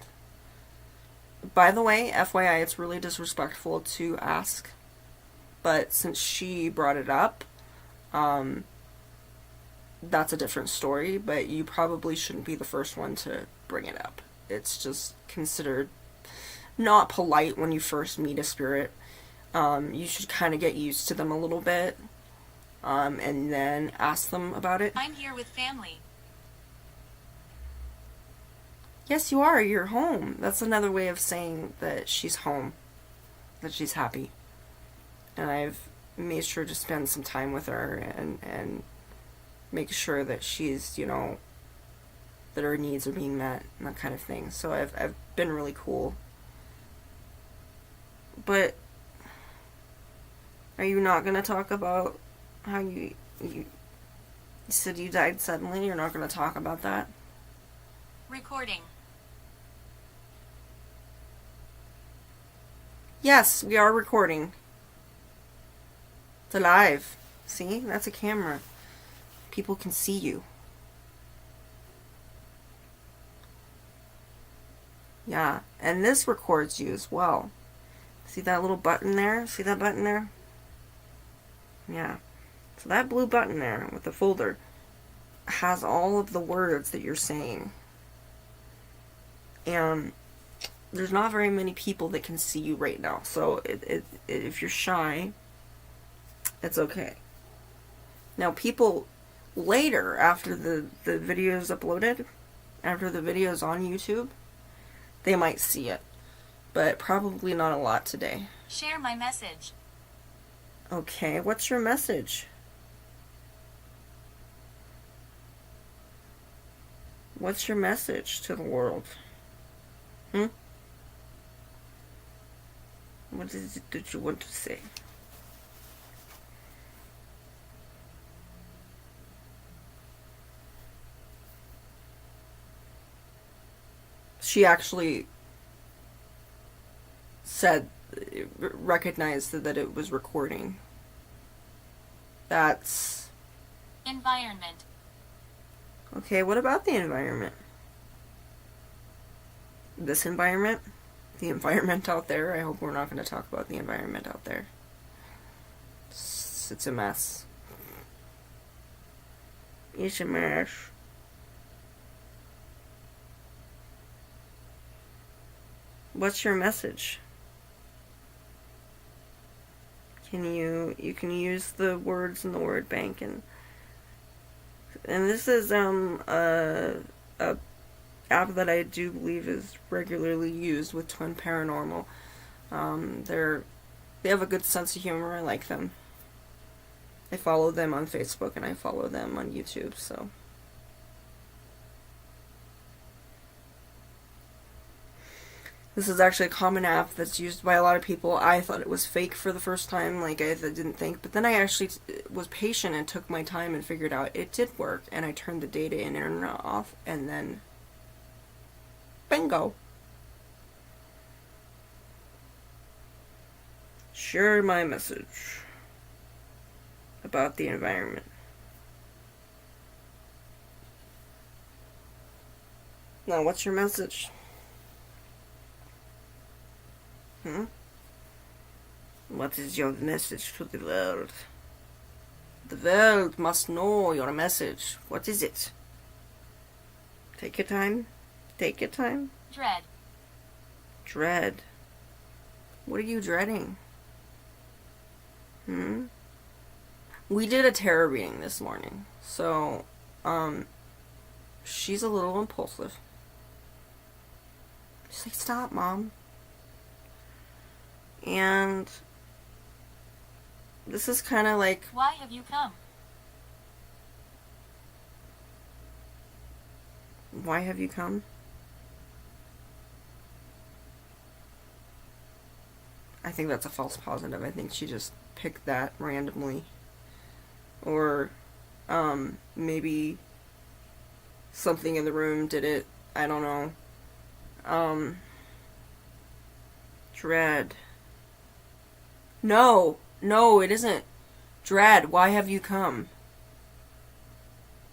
By the way, FYI, it's really disrespectful to ask, but since she brought it up, that's a different story, but you probably shouldn't be the first one to bring it up. It's just considered not polite when you first meet a spirit. You should kind of get used to them a little bit, and then ask them about it. I'm here with family. Yes, you are. You're home. That's another way of saying that she's home, that she's happy. And I've made sure to spend some time with her and make sure that she's, that our needs are being met and that kind of thing. So I've been really cool. But are you not going to talk about how you said you died suddenly? You're not going to talk about that? Recording. Yes, we are recording. It's alive. See? That's a camera. People can see you. Yeah, and this records you as well. See that little button there? See that button there? Yeah. So that blue button there with the folder has all of the words that you're saying. And there's not very many people that can see you right now. So if you're shy, it's okay. Now people later, after the video is uploaded, after the video is on YouTube, they might see it. But probably not a lot today. Share my message. Okay, what's your message? What's your message to the world? What is it that you want to say? She actually recognized that it was recording. That's... Environment. Okay, what about the environment? This environment? The environment out there? I hope we're not going to talk about the environment out there. It's a mess. It's a mess. What's your message? You can use the words in the word bank, and this is a app that I do believe is regularly used with Twin Paranormal. They have a good sense of humor. I like them. I follow them on Facebook and I follow them on YouTube, so. This is actually a common app that's used by a lot of people. I thought it was fake for the first time, like I didn't think, but then I actually was patient and took my time and figured out it did work, and I turned the data and internet off, and then bingo. Share my message about the environment. Now, what's your message? What is your message to the world? The world must know your message. What is it? Take your time. Take your time. Dread. Dread. What are you dreading? We did a tarot reading this morning. So, she's a little impulsive. She's like, stop, Mom. And this is kind of like... Why have you come? Why have you come? I think that's a false positive. I think she just picked that randomly. Or, maybe something in the room did it. I don't know. Dread. No, it isn't. Dread, why have you come?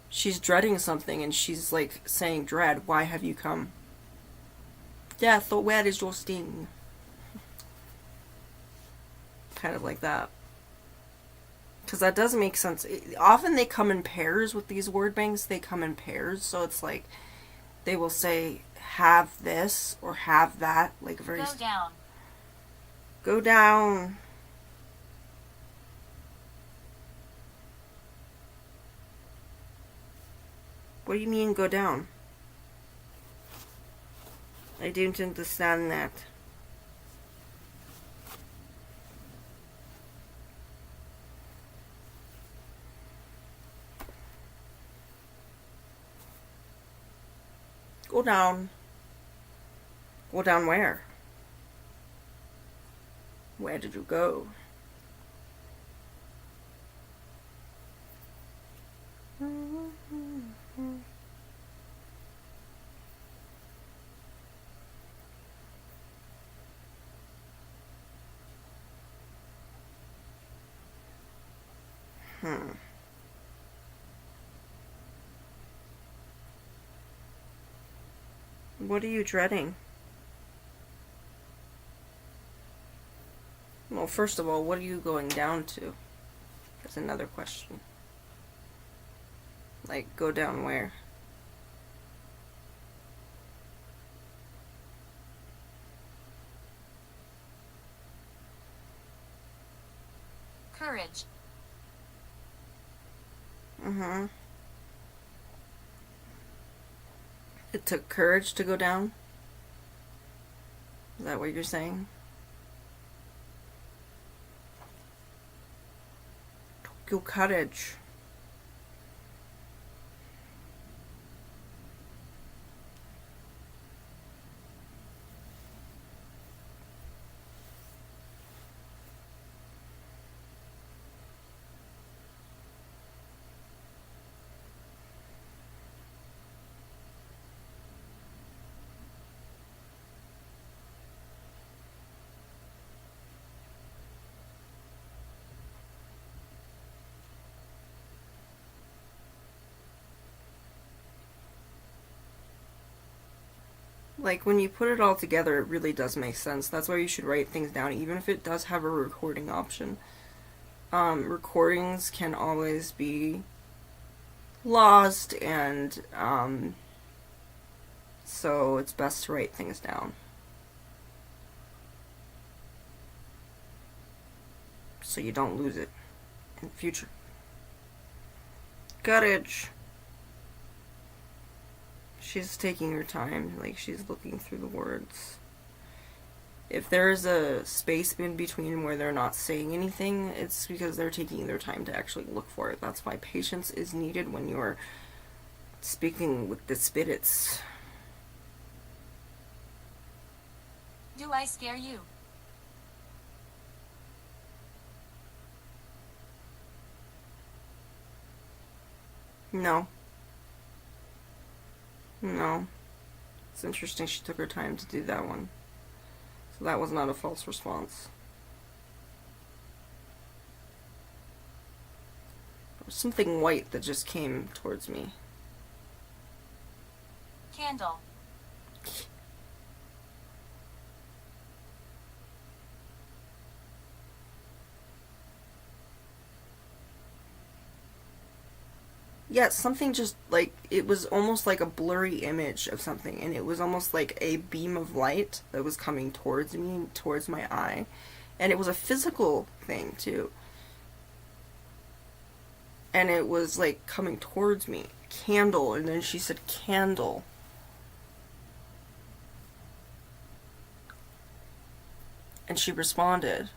She's dreading something and she's like saying, Dread, why have you come? Death, oh, where is your sting? Kind of like that. Because that does make sense. Often they come in pairs with these word banks. They come in pairs. So it's like they will say, have this or have that. Like very... Go down. Go down. What do you mean, go down? I don't understand that. Go down. Go down where? Where did you go? What are you dreading? Well, first of all, what are you going down to? That's another question. Like, go down where? Courage. Mm-hmm. It took courage to go down? Is that what you're saying? Took your courage. Like, when you put it all together, it really does make sense. That's why you should write things down, even if it does have a recording option. Recordings can always be lost, and so it's best to write things down. So you don't lose it in the future. Courage. She's taking her time, like she's looking through the words. If there's a space in between where they're not saying anything, it's because they're taking their time to actually look for it. That's why patience is needed when you're speaking with the spirits. Do I scare you? No. No. It's interesting she took her time to do that one. So that was not a false response. There was something white that just came towards me. Candle. Yeah, something just, like, it was almost like a blurry image of something, and it was almost like a beam of light that was coming towards me, towards my eye, and it was a physical thing, too. And it was, like, coming towards me. Candle, and then she said candle. And she responded.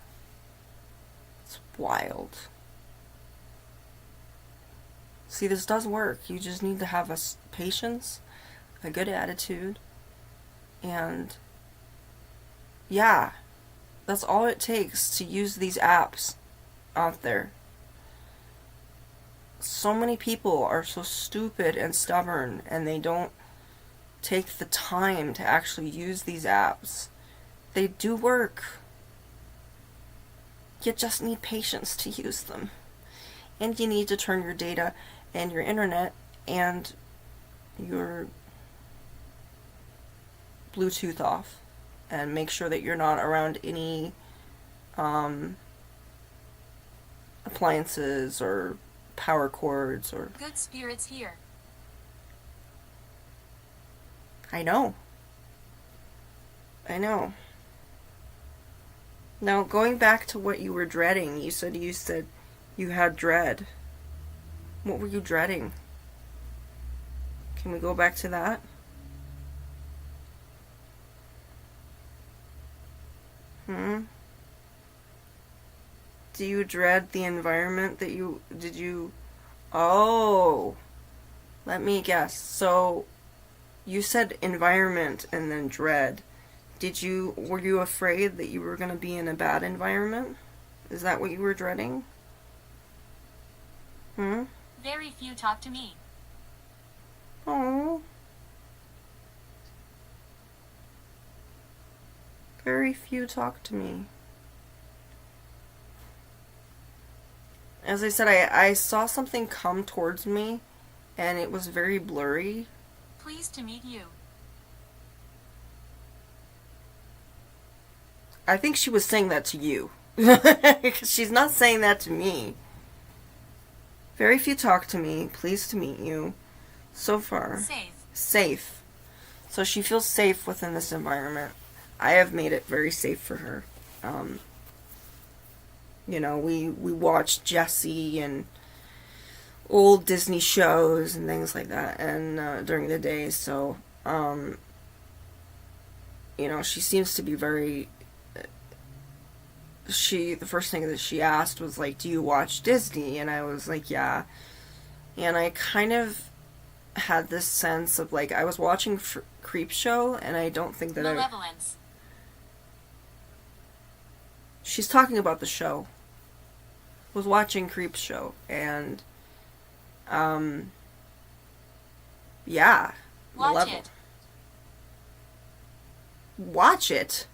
It's wild. See, this does work. You just need to have patience, a good attitude, and yeah, that's all it takes to use these apps out there. So many people are so stupid and stubborn, and they don't take the time to actually use these apps. They do work. You just need patience to use them. And you need to turn your data and your internet and your Bluetooth off, and make sure that you're not around any appliances or power cords or... Good spirits here. I know. Now, going back to what you were dreading, you said you had dread. What were you dreading? Can we go back to that? Do you dread the environment that Oh, let me guess. So, You said environment and then dread. Were you afraid that you were going to be in a bad environment? Is that what you were dreading? Hmm? Very few talk to me. Oh. Very few talk to me. As I said, I saw something come towards me, and it was very blurry. Pleased to meet you. I think she was saying that to you. She's not saying that to me. Very few talk to me. Pleased to meet you. So far. Safe. Safe. So she feels safe within this environment. I have made it very safe for her. You know, we watch Jessie and old Disney shows and things like that, and during the day. So, you know, she seems to be very. The first thing that she asked was like, "Do you watch Disney?" And I was like, "Yeah." And I kind of had this sense of like I was watching Creep Show, and I don't think that Malevolence. She's talking about the show. Was watching Creep Show, and yeah. Watch it. Watch it.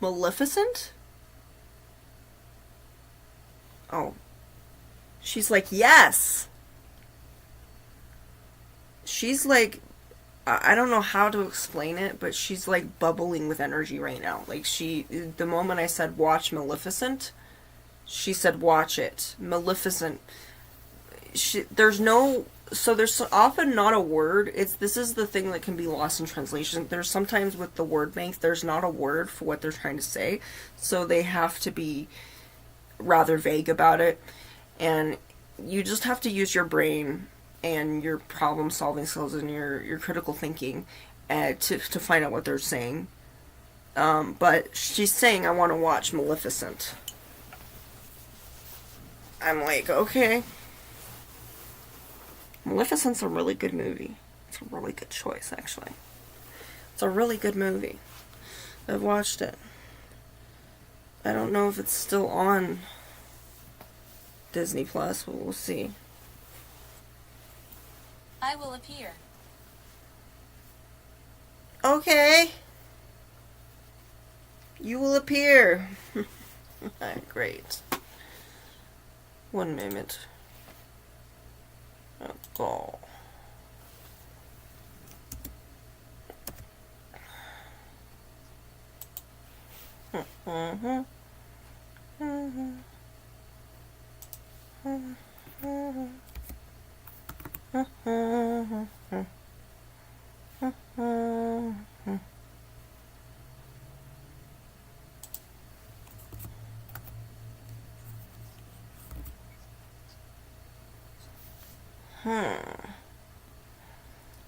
Maleficent? Oh. She's like, yes. She's like, I don't know how to explain it, but she's like bubbling with energy right now. Like the moment I said watch Maleficent, she said watch it. Maleficent. There's often not a word. This is the thing that can be lost in translation. There's sometimes with the word bank, there's not a word for what they're trying to say. So they have to be rather vague about it. And you just have to use your brain and your problem solving skills and your critical thinking to find out what they're saying. But she's saying, I want to watch Maleficent. I'm like, okay. Maleficent's a really good movie. It's a really good choice, actually. It's a really good movie. I've watched it. I don't know if it's still on Disney Plus, but we'll see. I will appear. Okay. You will appear. Great. 1 minute. Oh.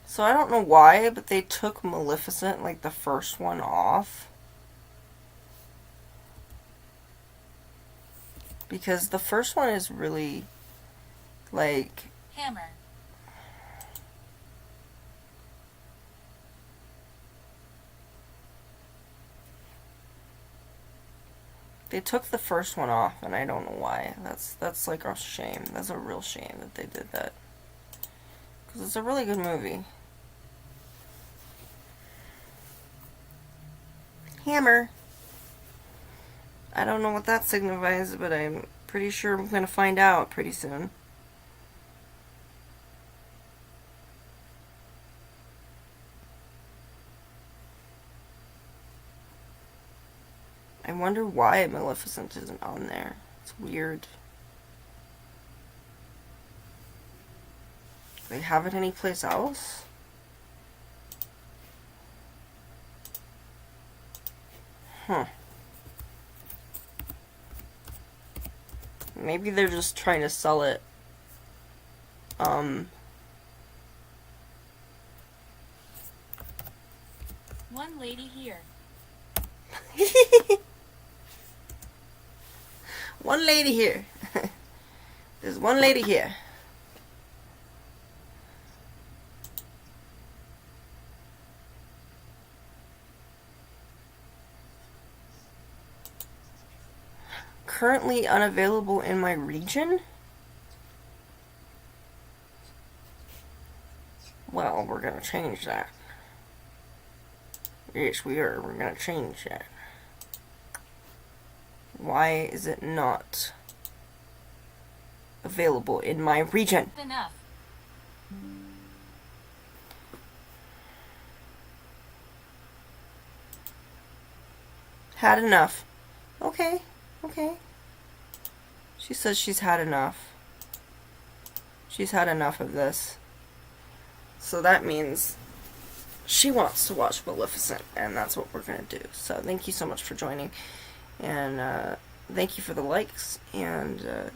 So I don't know why, but they took Maleficent, like the first one, off. Because the first one is really, like... Hammer. They took the first one off, and I don't know why. That's like a shame. That's a real shame that they did that. Because it's a really good movie. Hammer. I don't know what that signifies, but I'm pretty sure I'm going to find out pretty soon. I wonder why Maleficent isn't on there. It's weird. Do they have it anyplace else? Huh. Maybe they're just trying to sell it. One lady here. One lady here. There's one lady here. Currently unavailable in my region? Well, we're gonna change that. Yes, we are. We're gonna change that. Why is it not available in my region? Enough. Had enough. Okay, okay. She says she's had enough. She's had enough of this. So that means she wants to watch Maleficent, and that's what we're gonna do. So thank you so much for joining, and thank you for the likes, and